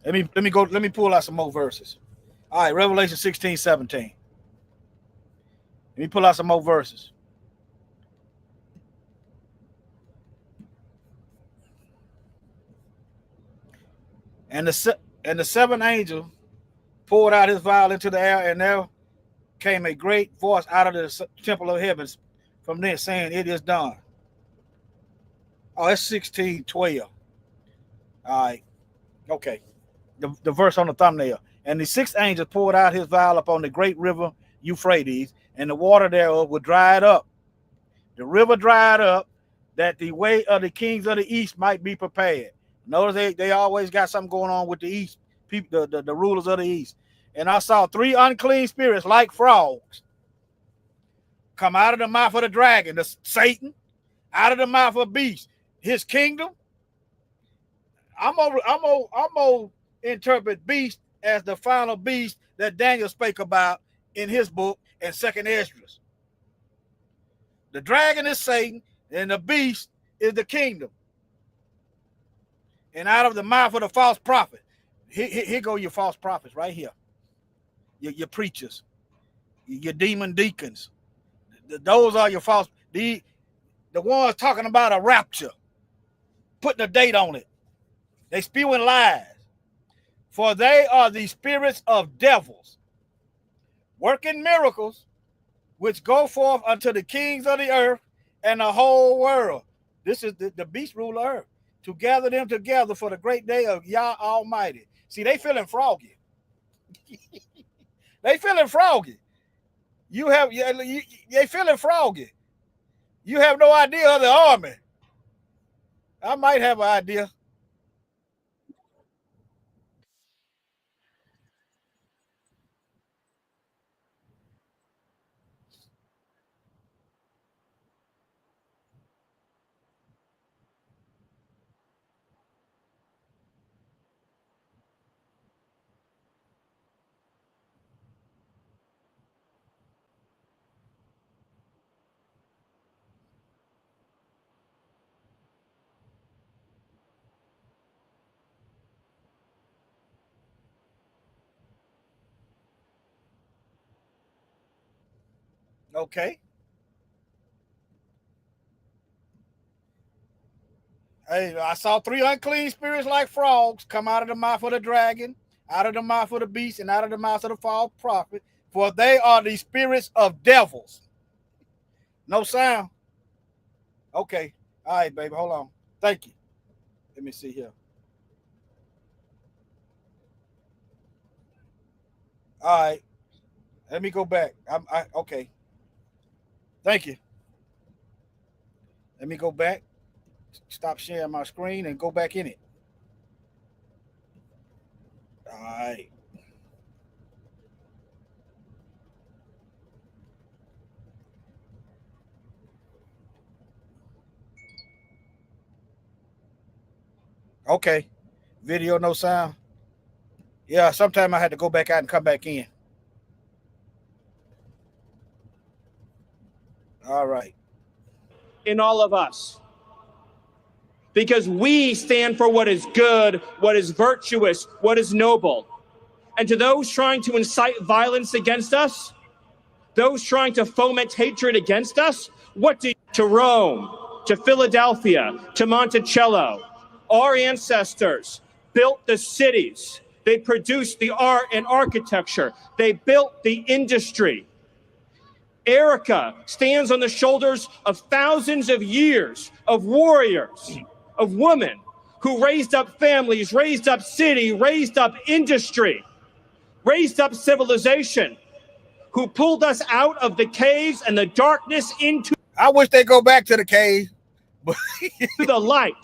Let me pull out some more verses. All right, Revelation 16:17. Let me pull out some more verses. And the seventh angel poured out his vial into the air, and there came a great voice out of the temple of heavens from there, saying, "It is done." Oh, it's 16:12. All right. Okay. The verse on the thumbnail. And the sixth angel poured out his vial upon the great river Euphrates, and the water thereof was dried up. The river dried up, that the way of the kings of the east might be prepared. Notice they always got something going on with the east, people, the rulers of the east. And I saw three unclean spirits like frogs come out of the mouth of the dragon, the Satan, out of the mouth of a beast, his kingdom. I'm gonna interpret beast as the final beast that Daniel spake about in his book in 2nd Esdras. The dragon is Satan, and the beast is the kingdom. And out of the mouth of the false prophet, here go your false prophets right here. Your preachers, your demon deacons. Those are your false, the ones talking about a rapture, putting a date on it. They spewing lies. For they are the spirits of devils, working miracles, which go forth unto the kings of the earth and the whole world. This is the beast rule of earth, to gather them together for the great day of Yah Almighty. See, they feeling froggy. They feeling froggy. They feeling froggy. You have no idea of the army. I might have an idea. Okay. Hey, I saw three unclean spirits like frogs come out of the mouth of the dragon, out of the mouth of the beast, and out of the mouth of the false prophet, for they are the spirits of devils. No sound. Okay. All right, baby. Hold on. Thank you. Let me see here. All right. Let me go back. Okay. Thank you. Let me go back. Stop sharing my screen and go back in it. All right. Okay. Video, no sound. Yeah, sometime I had to go back out and come back in. All right. In all of us. Because we stand for what is good, what is virtuous, what is noble. And to those trying to incite violence against us, those trying to foment hatred against us, to Rome, to Philadelphia, to Monticello, our ancestors built the cities They produced the art and architecture. They built the industry. Erica stands on the shoulders of thousands of years of warriors, of women who raised up families, raised up city, raised up industry, raised up civilization, who pulled us out of the caves and the darkness into I wish they go back to the cave. the light.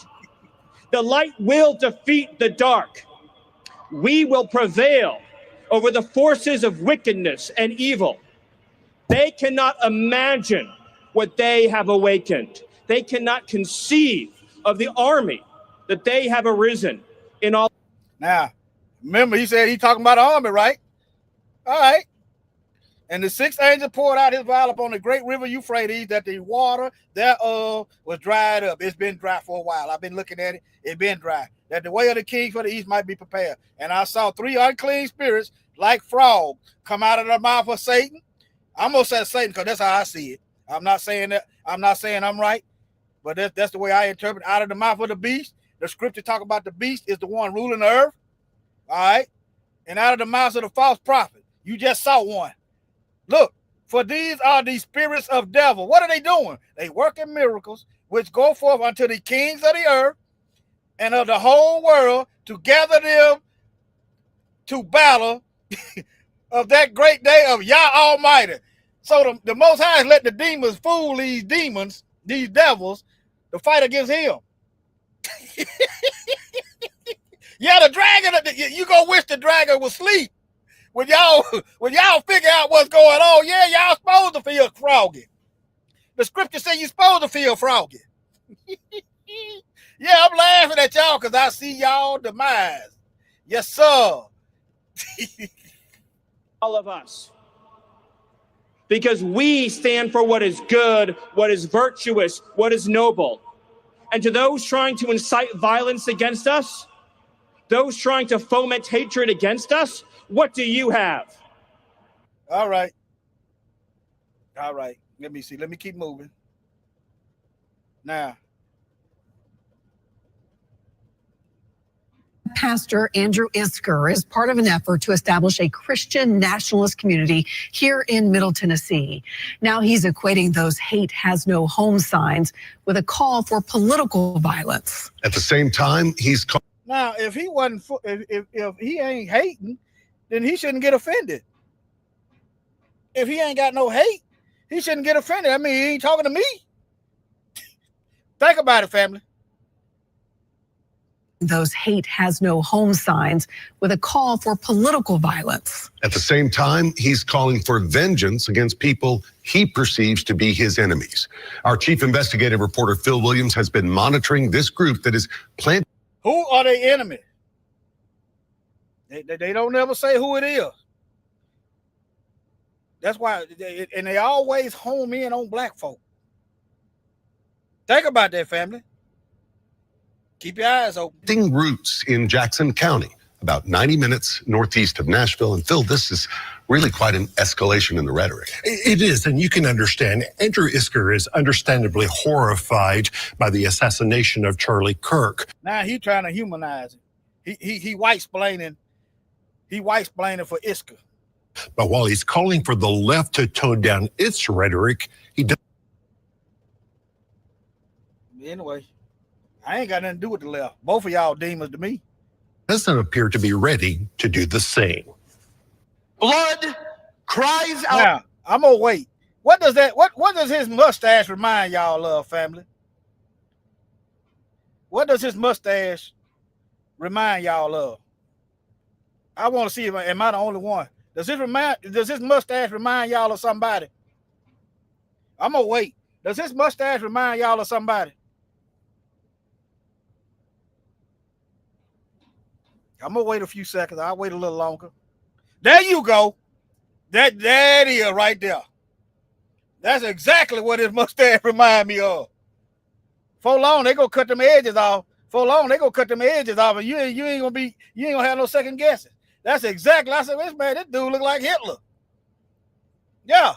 The light will defeat the dark. We will prevail over the forces of wickedness and evil. They cannot imagine what they have awakened. They cannot conceive of the army that they have arisen in all. Now, remember, he said he talking about the army, right? All right. And the sixth angel poured out his vial upon the great river Euphrates, that the water thereof was dried up. It's been dry for a while. I've been looking at it. It's been dry. That the way of the king for the east might be prepared. And I saw 3 unclean spirits like frogs come out of the mouth of Satan. I'm gonna say Satan because that's how I see it. I'm not saying that. I'm not saying I'm right, but that's the way I interpret. Out of the mouth of the beast. The scripture talk about the beast is the one ruling the earth. All right. And out of the mouth of the false prophet. You just saw one. Look, for these are the spirits of devil. What are they doing? They working miracles, which go forth unto the kings of the earth and of the whole world to gather them to battle of that great day of Yah Almighty. So the Most High has let the demons fool these demons, these devils, to fight against him. Yeah, the dragon, you gonna wish the dragon was asleep. When y'all figure out what's going on, yeah, y'all supposed to feel froggy. The scripture says you're supposed to feel froggy. Yeah, I'm laughing at y'all because I see y'all demise. Yes, sir. All of us. Because we stand for what is good, what is virtuous, what is noble. And to those trying to incite violence against us, those trying to foment hatred against us, what do you have? All right. All right. Let me see. Let me keep moving. Now. Pastor Andrew Isker is part of an effort to establish a Christian nationalist community here in Middle Tennessee. Now he's equating those hate has no home signs with a call for political violence. At the same time, he's Now, if he wasn't, if he ain't hating, then he shouldn't get offended. If he ain't got no hate, he shouldn't get offended. I mean, he ain't talking to me. Think about it, family. Those hate has no home signs with a call for political violence. At the same time, he's calling for vengeance against people he perceives to be his enemies. Our chief investigative reporter, Phil Williams, has been monitoring this group that is planning. Who are they enemies? They don't ever say who it is. That's why, and they always home in on black folk. Think about that, family. Keep your eyes open. Roots in Jackson County, about 90 minutes northeast of Nashville. And Phil, this is really quite an escalation in the rhetoric. It is, and you can understand. Andrew Isker is understandably horrified by the assassination of Charlie Kirk. Now he's trying to humanize it. He white-splaining. He white-splaining for Isker. But while he's calling for the left to tone down its rhetoric, he does. Anyway, I ain't got nothing to do with the left. Both of y'all demons to me. Doesn't appear to be ready to do the same. Blood cries out. Now, I'm gonna wait. What does that? What does his mustache remind y'all of, family? What does his mustache remind y'all of? I want to see if am I the only one. Does his mustache remind y'all of somebody? I'm gonna wait. Does his mustache remind y'all of somebody? I'm gonna wait a few seconds. I'll wait a little longer. There you go. That is right there. That's exactly what his mustache remind me of. For long, they gonna cut them edges off. For long, they gonna cut them edges off, and you ain't gonna have no second guessing. That's exactly. I said, this dude look like Hitler. Yeah.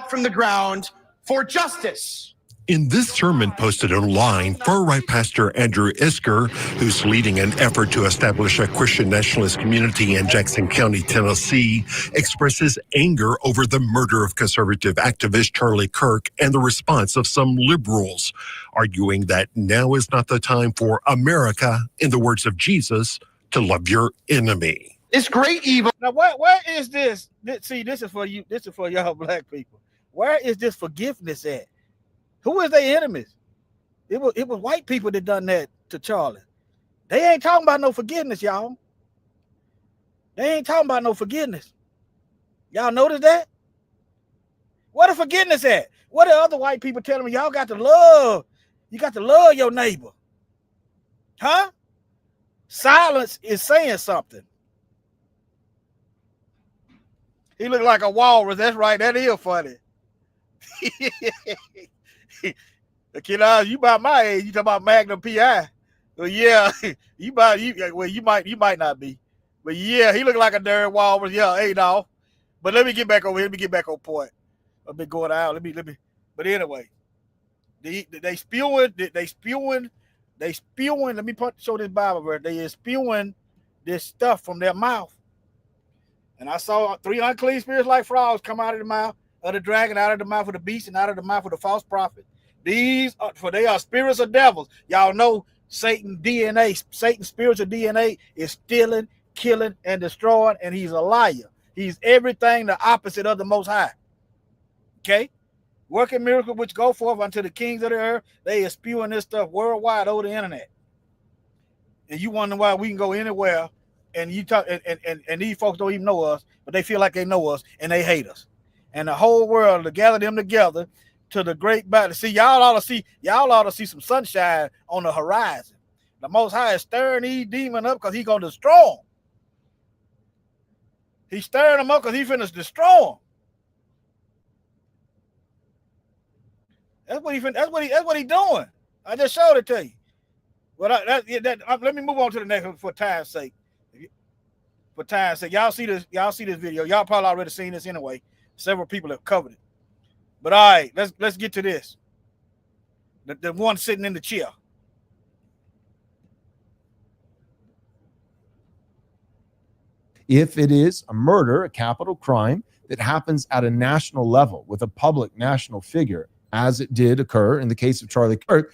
From the ground for justice. In this sermon posted online, far-right pastor Andrew Isker, who's leading an effort to establish a Christian nationalist community in Jackson County, Tennessee, expresses anger over the murder of conservative activist Charlie Kirk and the response of some liberals, arguing that now is not the time for America, in the words of Jesus, to love your enemy. This great evil. Now, where is this? See, this is for you. This is for y'all black people. Where is this forgiveness at? Who is their enemies? It was white people that done that to Charlie. They ain't talking about no forgiveness, y'all. They ain't talking about no forgiveness. Y'all notice that? Where the forgiveness at? What are other white people telling me? Y'all got to love. You got to love your neighbor. Huh? Silence is saying something. He looked like a walrus. That's right. That is funny. The kid, you about my age. You talking about Magnum PI? Well, yeah, you might not be, but yeah, he looked like a darn walrus. Yeah, hey, no. But let me get back over here. Let me get back on point. I've been going out. Let me. But anyway, they spewing. Let me show this Bible verse. They is spewing this stuff from their mouth. And I saw 3 unclean spirits like frogs come out of the mouth of the dragon, out of the mouth of the beast, and out of the mouth of the false prophet. They are spirits of devils. Y'all know Satan's DNA, Satan's spiritual DNA is stealing, killing, and destroying, and he's a liar. He's everything the opposite of the Most High. Okay? Working miracles which go forth unto the kings of the earth. They are spewing this stuff worldwide over the internet. And you wonder why we can go anywhere and you talk and these folks don't even know us, but they feel like they know us and they hate us. And the whole world to gather them together to the great battle. See, y'all ought to see some sunshine on the horizon. The Most High is stirring these demons up because he's gonna destroy them. He's stirring them up because he's finna destroy them. That's what he's doing. I just showed it to you. Well, let me move on to the next one for time's sake. For time's sake, y'all see this video. Y'all probably already seen this anyway. Several people have covered it. But all right, let's get to this. The one sitting in the chair. If it is a murder, a capital crime that happens at a national level with a public national figure, as it did occur in the case of Charlie Kirk.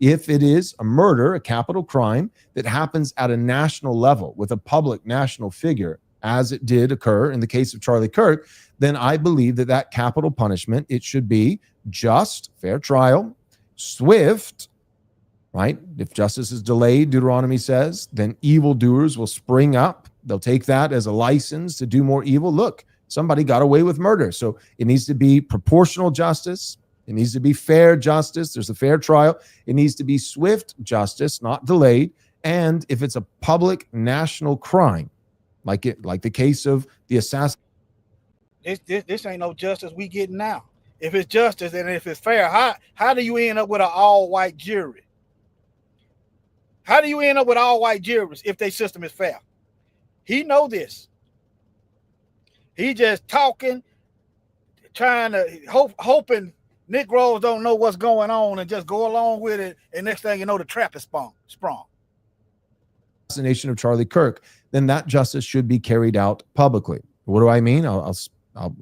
If it is a murder, a capital crime that happens at a national level with a public national figure, as it did occur in the case of Charlie Kirk, then I believe that capital punishment, it should be just, fair trial, swift, right? If justice is delayed, Deuteronomy says, then evildoers will spring up. They'll take that as a license to do more evil. Look, somebody got away with murder. So it needs to be proportional justice. It needs to be fair justice. There's a fair trial. It needs to be swift justice, not delayed. And if it's a public national crime, like the case of the assassin. This ain't no justice we getting now. If it's justice and if it's fair, how do you end up with an all-white jury? How do you end up with all-white juries if their system is fair? He know this. He just talking, trying to hoping Negroes don't know what's going on and just go along with it. And next thing you know, the trap is sprung. Assassination of Charlie Kirk, then that justice should be carried out publicly. What do I mean? I'll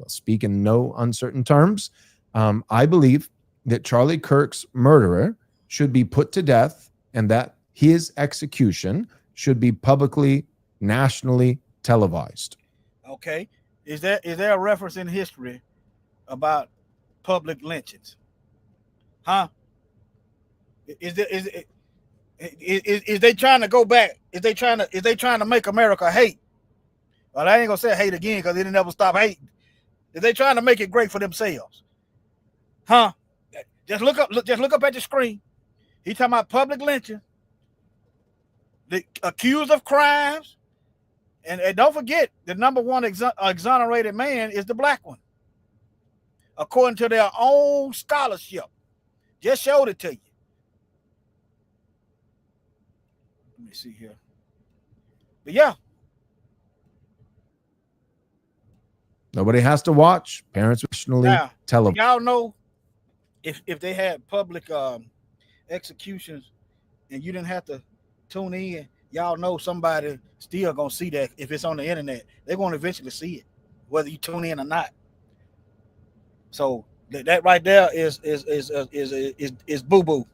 speak in no uncertain terms. I believe that Charlie Kirk's murderer should be put to death and that his execution should be publicly, nationally televised. Okay. Is there a reference in history about public lynchings? Huh? Is they trying to go back? Is they trying to make America hate? Well, I ain't gonna say hate again because they didn't ever stop hating. Is they trying to make it great for themselves? Huh? Just look up at the screen. He talking about public lynching, the accused of crimes, and don't forget the number one exonerated man is the black one, according to their own scholarship. Just showed it to you. Let me see here. But yeah. Nobody has to watch. Parents rationally Now, tell them. y'all know if they had public executions and you didn't have to tune in, y'all know somebody still gonna see that. If it's on the internet, they're gonna eventually see it, whether you tune in or not. So that right there is boo boo.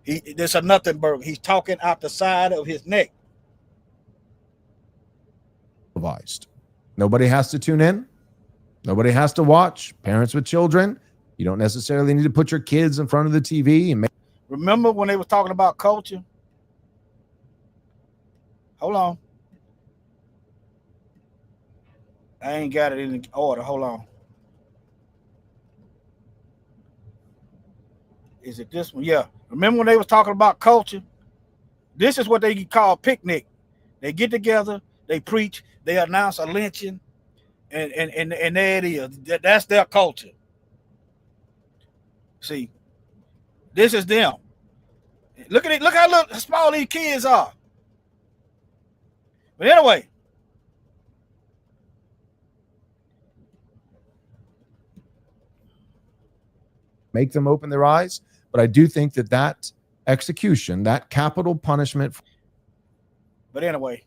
There's a nothing burger. He's talking out the side of his neck. Televised. Nobody has to tune in. Nobody has to watch. Parents with children, you don't necessarily need to put your kids in front of the TV and make. Remember when they was talking about culture? Hold on. I ain't got it in order. Hold on. Is it this one? Yeah. Remember when they was talking about culture? This is what they call picnic. They get together, they preach, they announce a lynching, and there it is. That's their culture. See, this is them. Look at it. Look how small these kids are. But anyway, make them open their eyes. But I do think that execution, that capital punishment. But anyway,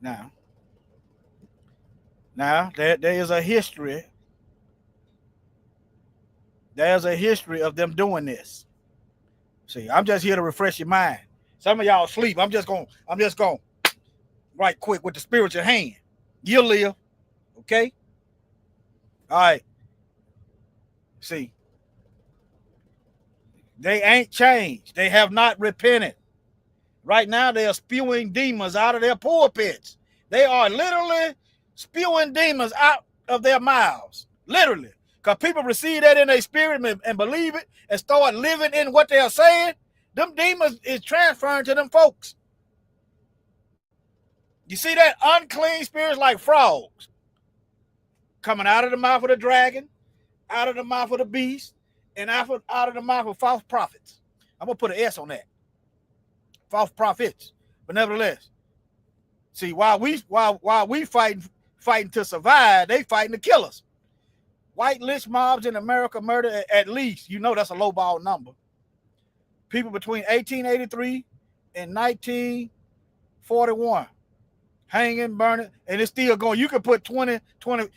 now there is a history. There's a history of them doing this. See, I'm just here to refresh your mind. Some of y'all sleep. I'm just going right quick with the spiritual hand. You'll live. Okay? All right. See, they ain't changed. They have not repented. Right now, they are spewing demons out of their pulpits. They are literally spewing demons out of their mouths. Literally. Because people receive that in their spirit and believe it and start living in what they are saying. Them demons is transferring to them folks. You see that? Unclean spirits like frogs coming out of the mouth of the dragon, out of the mouth of the beast, and out of the mouth of false prophets. I'm going to put an S on that. False prophets. But nevertheless, see, while we fighting to survive, they fighting to kill us. White lynch mobs in America murder at least, you know that's a lowball number. People between 1883 and 1941. Hanging, burning, and it's still going. You can put 20,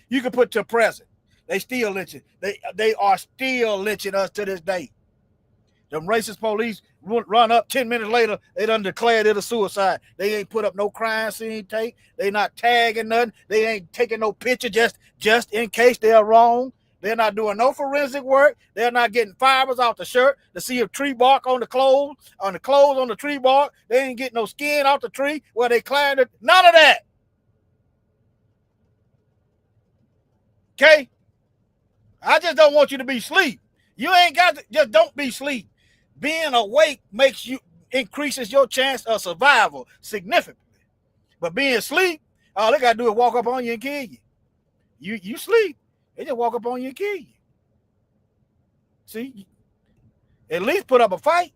you can put to present. They still lynching. They are still lynching us to this day. Them racist police run up 10 minutes later, they done declared it a suicide. They ain't put up no crime scene tape. They not tagging nothing. They ain't taking no picture just in case they're wrong. They're not doing no forensic work. They're not getting fibers off the shirt to see if tree bark on the clothes on the tree bark. They ain't getting no skin off the tree where they climbed it. None of that. Okay? I just don't want you to be asleep. You ain't got to, just don't be asleep. Being awake increases your chance of survival significantly. But being asleep, all they got to do is walk up on you and kill you. You sleep. They just walk up on you and kill you. See? At least put up a fight.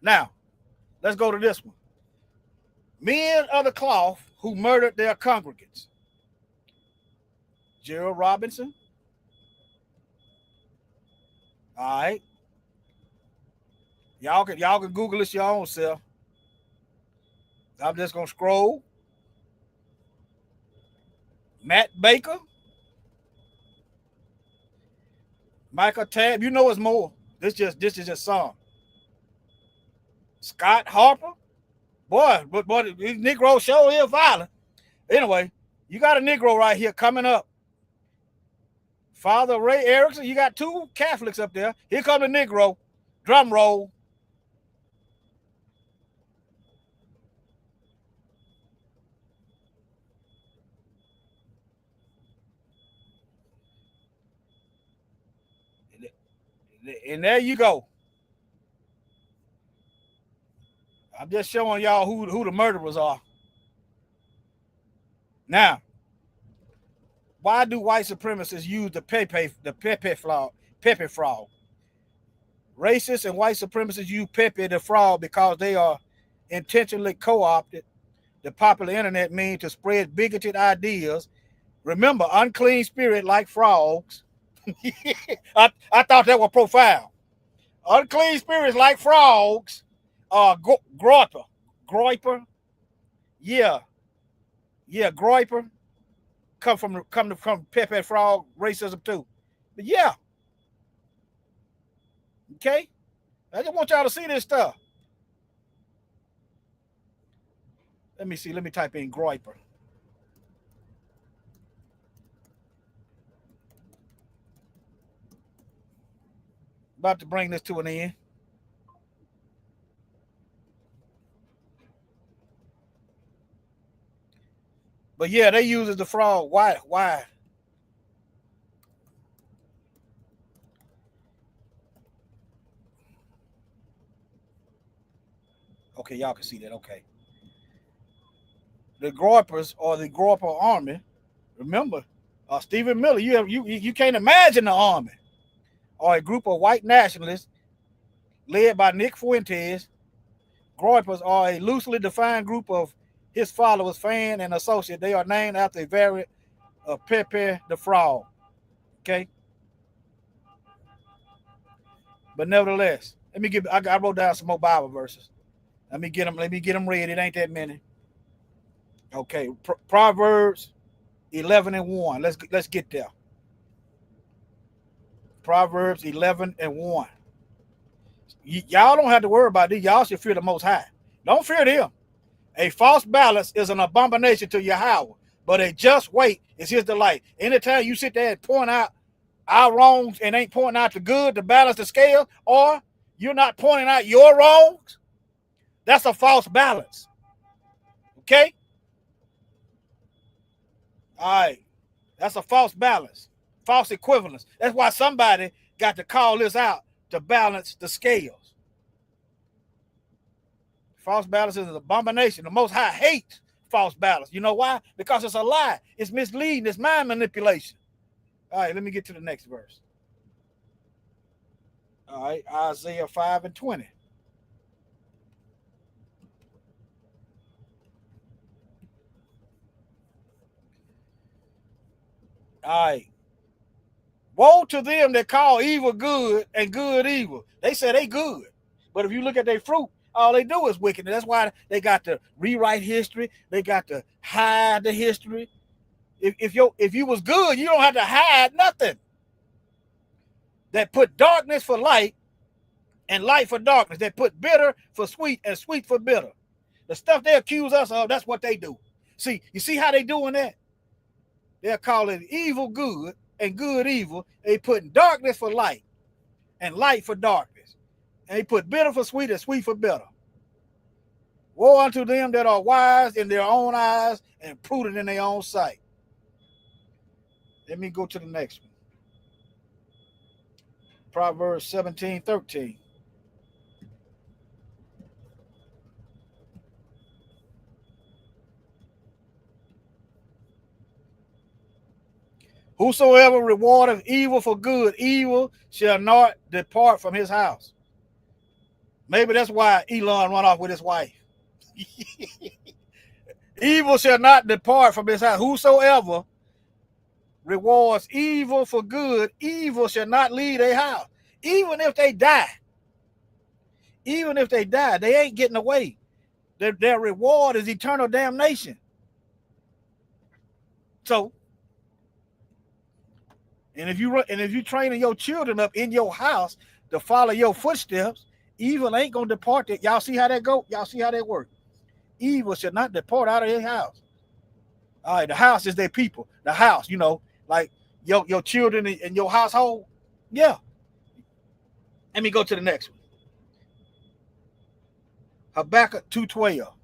Now, let's go to this one. Men of the cloth who murdered their congregants. Gerald Robinson. All right. Y'all can Google this your own self. I'm just gonna scroll. Matt Baker. Michael Tabb. You know it's more. This is just some. Scott Harper. Boy, but these Negroes sure is violent. Anyway, you got a Negro right here coming up. Father Ray Erickson. You got two Catholics up there. Here come the Negro. Drum roll. And there you go. I'm just showing y'all who the murderers are. Now, why do white supremacists use the Pepe frog? Racists and white supremacists use Pepe the frog because they are intentionally co-opted the popular internet mean to spread bigoted ideas. Remember, unclean spirit like frogs. I thought that was profound. Unclean spirits like frogs. Groiper. Yeah, groiper. Come from Pepe frog racism too. But yeah. Okay? I just want y'all to see this stuff. Let me see. Let me type in groiper. About to bring this to an end. But yeah, they use the frog. Why? Okay, y'all can see that. Okay. The groypers or the groyper army. Remember, Stephen Miller. You can't imagine the army. Or a group of white nationalists led by Nick Fuentes. Groypers are a loosely defined group of his followers, fans, and associates. They are named after a variant of Pepe the Frog. Okay? But nevertheless, I wrote down some more Bible verses. Let me get them read. It ain't that many. Okay, Proverbs 11:1. Let's get there. Proverbs 11:1. Y'all don't have to worry about this. Y'all should fear the Most High. Don't fear them. A false balance is an abomination to Yahweh, but a just weight is his delight. Anytime you sit there and point out our wrongs and ain't pointing out the good to balance the scale, or you're not pointing out your wrongs, that's a false balance. Okay? All right. That's a false balance. False equivalence. That's why somebody got to call this out to balance the scales. False balance is an abomination. The Most High hates false balance. You know why? Because it's a lie. It's misleading. It's mind manipulation. All right, let me get to the next verse. All right, Isaiah 5:20. All right. Woe to them that call evil good and good evil. They say they good. But if you look at their fruit, all they do is wicked. That's why they got to rewrite history. They got to hide the history. If you was good, you don't have to hide nothing. That put darkness for light and light for darkness. That put bitter for sweet and sweet for bitter. The stuff they accuse us of, that's what they do. See, you see how they doing that? They're calling evil good and good evil. They put darkness for light and light for darkness. And they put bitter for sweet and sweet for bitter. Woe unto them that are wise in their own eyes and prudent in their own sight. Let me go to the next one. Proverbs 17:13. Whosoever rewardeth evil for good, evil shall not depart from his house. Maybe that's why Elon run off with his wife. Evil shall not depart from his house. Whosoever rewards evil for good, evil shall not leave their house. Even if they die, they ain't getting away. Their reward is eternal damnation. So, and if you training your children up in your house to follow your footsteps, evil ain't gonna depart. Y'all see how that go? Y'all see how that work? Evil should not depart out of his house. All right, the house is their people. The house, like your children in your household. Yeah. Let me go to the next one. Habakkuk 2:12.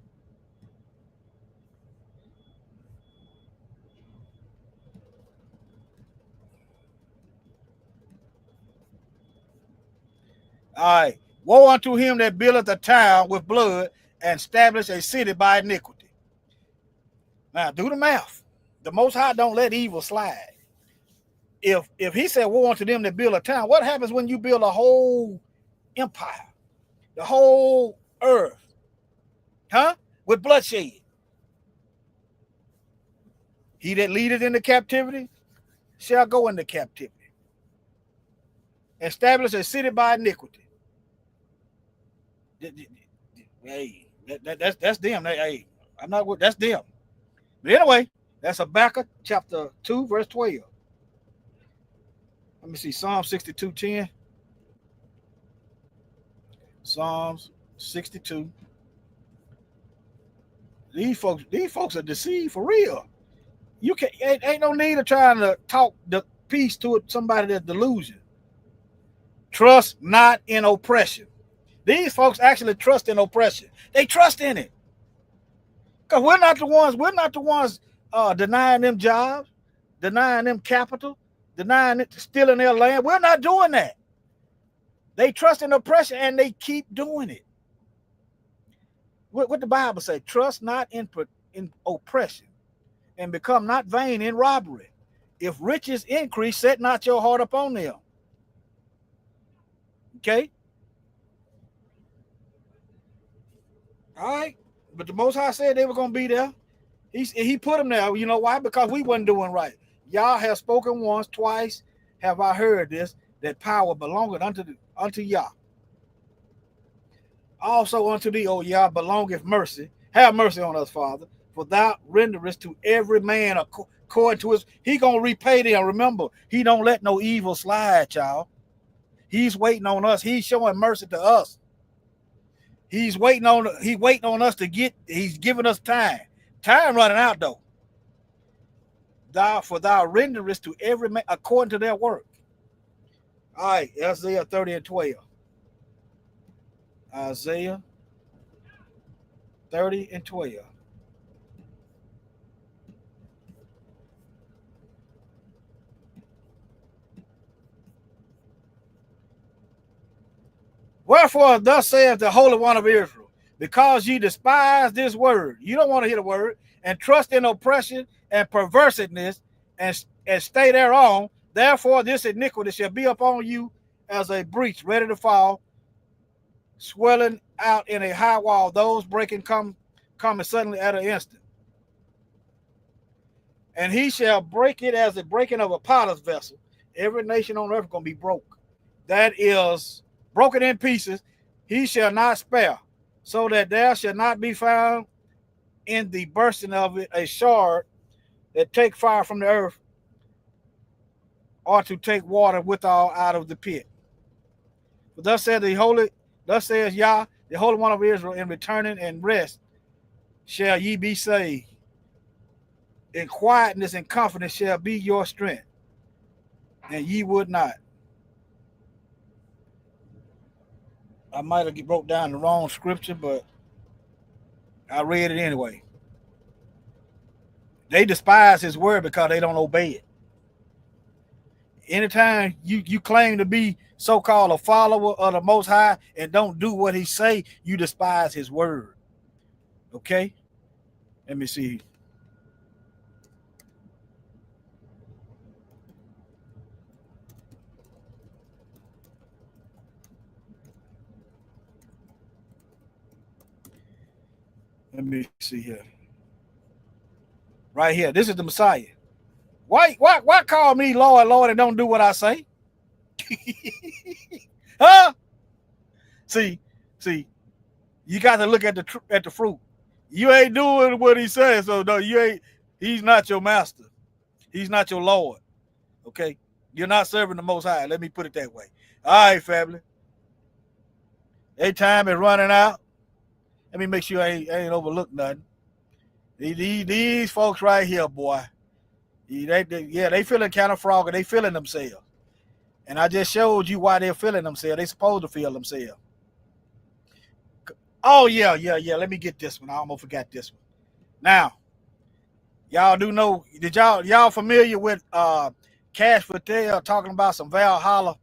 All right. Woe unto him that buildeth a town with blood and establish a city by iniquity. Now, do the math. The Most High don't let evil slide. If he said woe unto them that build a town, what happens when you build a whole empire, the whole earth, with bloodshed? He that leadeth into captivity shall go into captivity. Establish a city by iniquity. Hey, that's them. Hey, I'm not. That's them. But anyway, that's Habakkuk chapter 2, verse 12. Let me see, Psalm 62:10. Psalms 62. These folks are deceived for real. You can't. Ain't no need of trying to talk the peace to somebody that's delusion. Trust not in oppression. These folks actually trust in oppression. They trust in it. Because we're not the ones denying them jobs, denying them capital, denying it, stealing their land. We're not doing that. They trust in oppression and they keep doing it. What the Bible say? Trust not in oppression, and become not vain in robbery. If riches increase, set not your heart upon them. Okay? All right. But the Most High said they were going to be there. He put them there. You know why? Because we wasn't doing right. Yah have spoken once, twice have I heard this, that power belongeth unto Yah. Also unto thee, O Yah, belongeth mercy. Have mercy on us, Father. For thou renderest to every man according to his. He going to repay them. Remember, he don't let no evil slide, y'all. He's waiting on us. He's showing mercy to us. He's waiting on us to get. He's giving us time. Time running out though. Thou renderest to every man according to their work. All right, Isaiah 30 and 12. Isaiah 30 and 12. Wherefore, thus saith the Holy One of Israel, because ye despise this word, you don't want to hear the word, and trust in oppression and perverseness, and stay thereon, therefore this iniquity shall be upon you as a breach ready to fall, swelling out in a high wall, those breaking coming suddenly at an instant. And he shall break it as the breaking of a potter's vessel. Every nation on earth is going to be broke. That is broken in pieces. He shall not spare, so that there shall not be found in the bursting of it a shard that take fire from the earth, or to take water withal out of the pit. But thus says Yah, the Holy One of Israel, in returning and rest shall ye be saved. In quietness and confidence shall be your strength, and ye would not. I might have wrote down the wrong scripture, but I read it anyway. They despise his word because they don't obey it. Anytime you claim to be so-called a follower of the Most High and don't do what he say, you despise his word. Okay? Let me see. Let me see here. Right here. This is the Messiah. Why call me Lord, Lord, and don't do what I say? Huh? See, you got to look at the fruit. You ain't doing what he says, so no, you ain't. He's not your master. He's not your Lord. Okay, you're not serving the Most High. Let me put it that way. All right, family. Their time is running out. Let me make sure I ain't overlooked nothing. These folks right here, boy. They feeling kind of froggy. They feeling themselves. And I just showed you why they're feeling themselves. They supposed to feel themselves. Oh, yeah. Let me get this one. I almost forgot this one. Now, y'all do know, y'all familiar with Cash Patel talking about some Valhalla?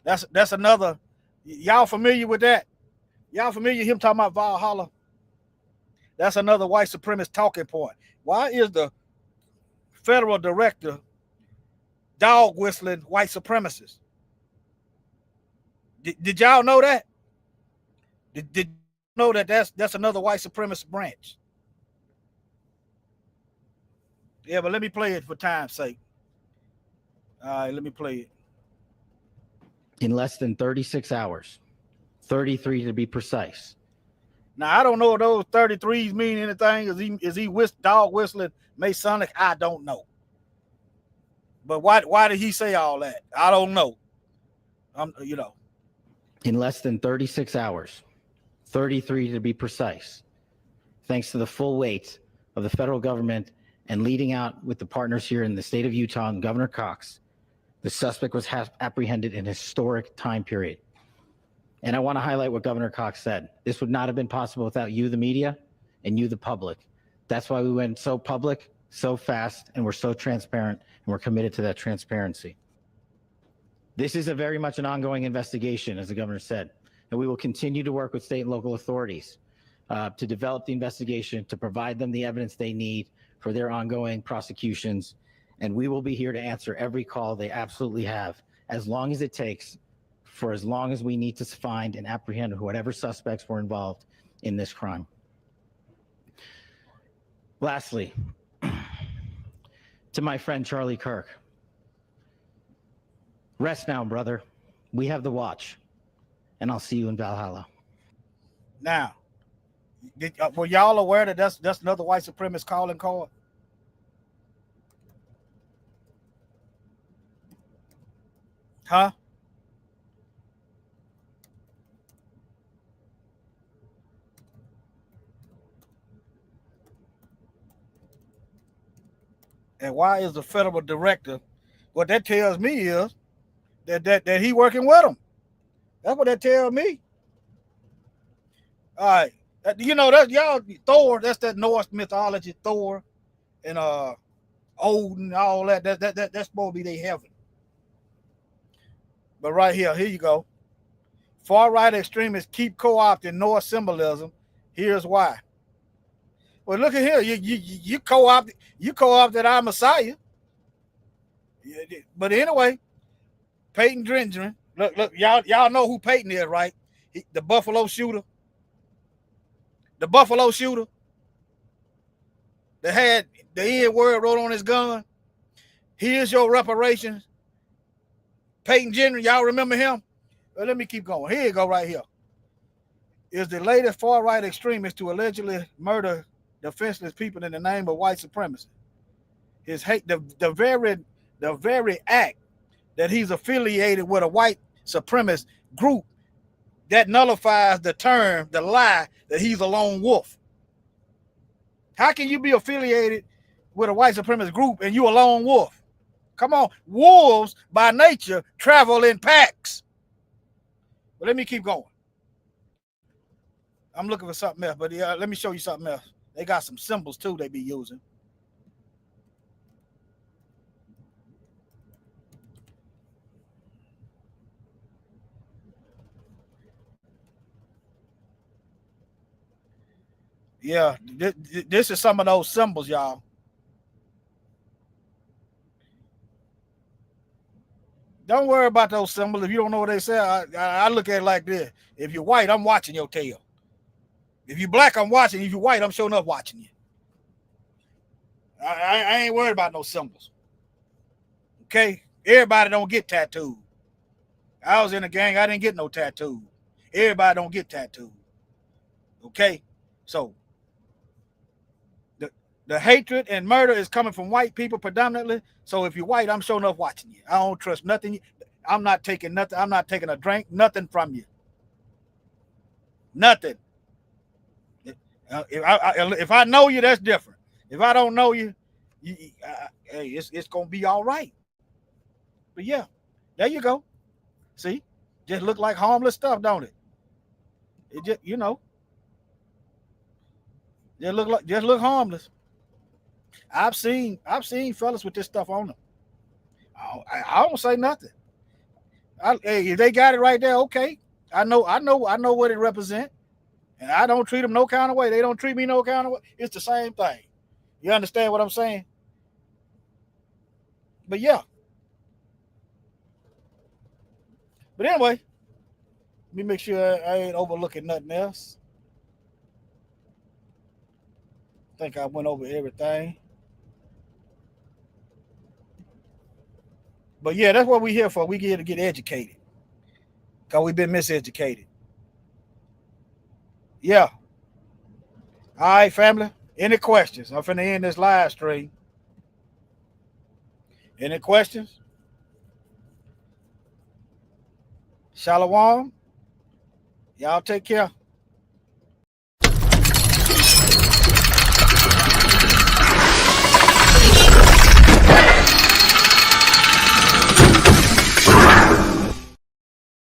That's another. Y'all familiar with that? Y'all familiar with him talking about Valhalla? That's another white supremacist talking point. Why is the federal director dog whistling white supremacists? Did y'all know that? Did you know that that's another white supremacist branch? Yeah, but let me play it for time's sake. All right, let me play it. In less than 36 hours, 33 to be precise. Now I don't know if those 33s mean anything. Is he dog whistling Masonic? I don't know. But why did he say all that? I don't know. In less than 36 hours, 33 to be precise, thanks to the full weight of the federal government and leading out with the partners here in the state of Utah and Governor Cox, the suspect was apprehended in a historic time period. And I want to highlight what Governor Cox said. This would not have been possible without you, the media, and you, the public. That's why we went so public, so fast, and we're so transparent, and we're committed to that transparency. This is a very much an ongoing investigation, as the governor said, and we will continue to work with state and local authorities to develop the investigation, to provide them the evidence they need for their ongoing prosecutions. And we will be here to answer every call they absolutely have, as long as it takes, for as long as we need to find and apprehend whatever suspects were involved in this crime. Lastly, to my friend Charlie Kirk, rest now, brother. We have the watch, and I'll see you in Valhalla. Now, were y'all aware that that's another white supremacist calling card? Huh? And why is the federal director? What that tells me is that he working with them. That's what that tells me. All right, that's y'all Thor. That's that Norse mythology, Thor, and Odin, all that. That's supposed to be their heaven. But right here you go. Far-right extremists keep co-opting Norse symbolism. Here's why. Well, look at here. You co-opted our Messiah. But anyway, Peyton Drengerin. Look, y'all know who Peyton is, right? The Buffalo shooter. The Buffalo shooter that had the N-word wrote on his gun. Here's your reparations. Peyton Drengerin, y'all remember him? Well, let me keep going. Here you go, right here. Is the latest far-right extremist to allegedly murder defenseless people in the name of white supremacy. His hate, the very act that he's affiliated with a white supremacist group, that nullifies the term, the lie that he's a lone wolf. How can you be affiliated with a white supremacist group and you a lone wolf? Come on, wolves by nature travel in packs. But let me keep going. I'm looking for something else, but let me show you something else. They got some symbols too they be using. Yeah, this is some of those symbols, y'all. Don't worry about those symbols. If you don't know what they say, I look at it like this. If you're white, I'm watching your tail. If you're black, I'm watching. If you're white, I'm showing up watching you. I ain't worried about no symbols. Okay? Everybody don't get tattooed. I was in a gang. I didn't get no tattoo. Everybody don't get tattooed. Okay? So, the hatred and murder is coming from white people predominantly. So if you're white, I'm showing up watching you. I don't trust nothing. I'm not taking nothing. I'm not taking a drink, nothing from you. Nothing. If I know you, that's different. If I don't know you, hey, it's going to be all right. But yeah, there you go. See? Just look like harmless stuff, don't it? It just, just look harmless. I've seen fellas with this stuff on them. I don't say nothing. Hey, if they got it right there, okay. I know what it represents, and I don't treat them no kind of way. They don't treat me no kind of way. It's the same thing. You understand what I'm saying? But yeah. But anyway, let me make sure I ain't overlooking nothing else. I think I went over everything. But yeah, that's what we're here for. We're here to get educated. Because we've been miseducated. Yeah. All right, family. Any questions? I'm finna end this live stream. Any questions? Shalom. Y'all take care.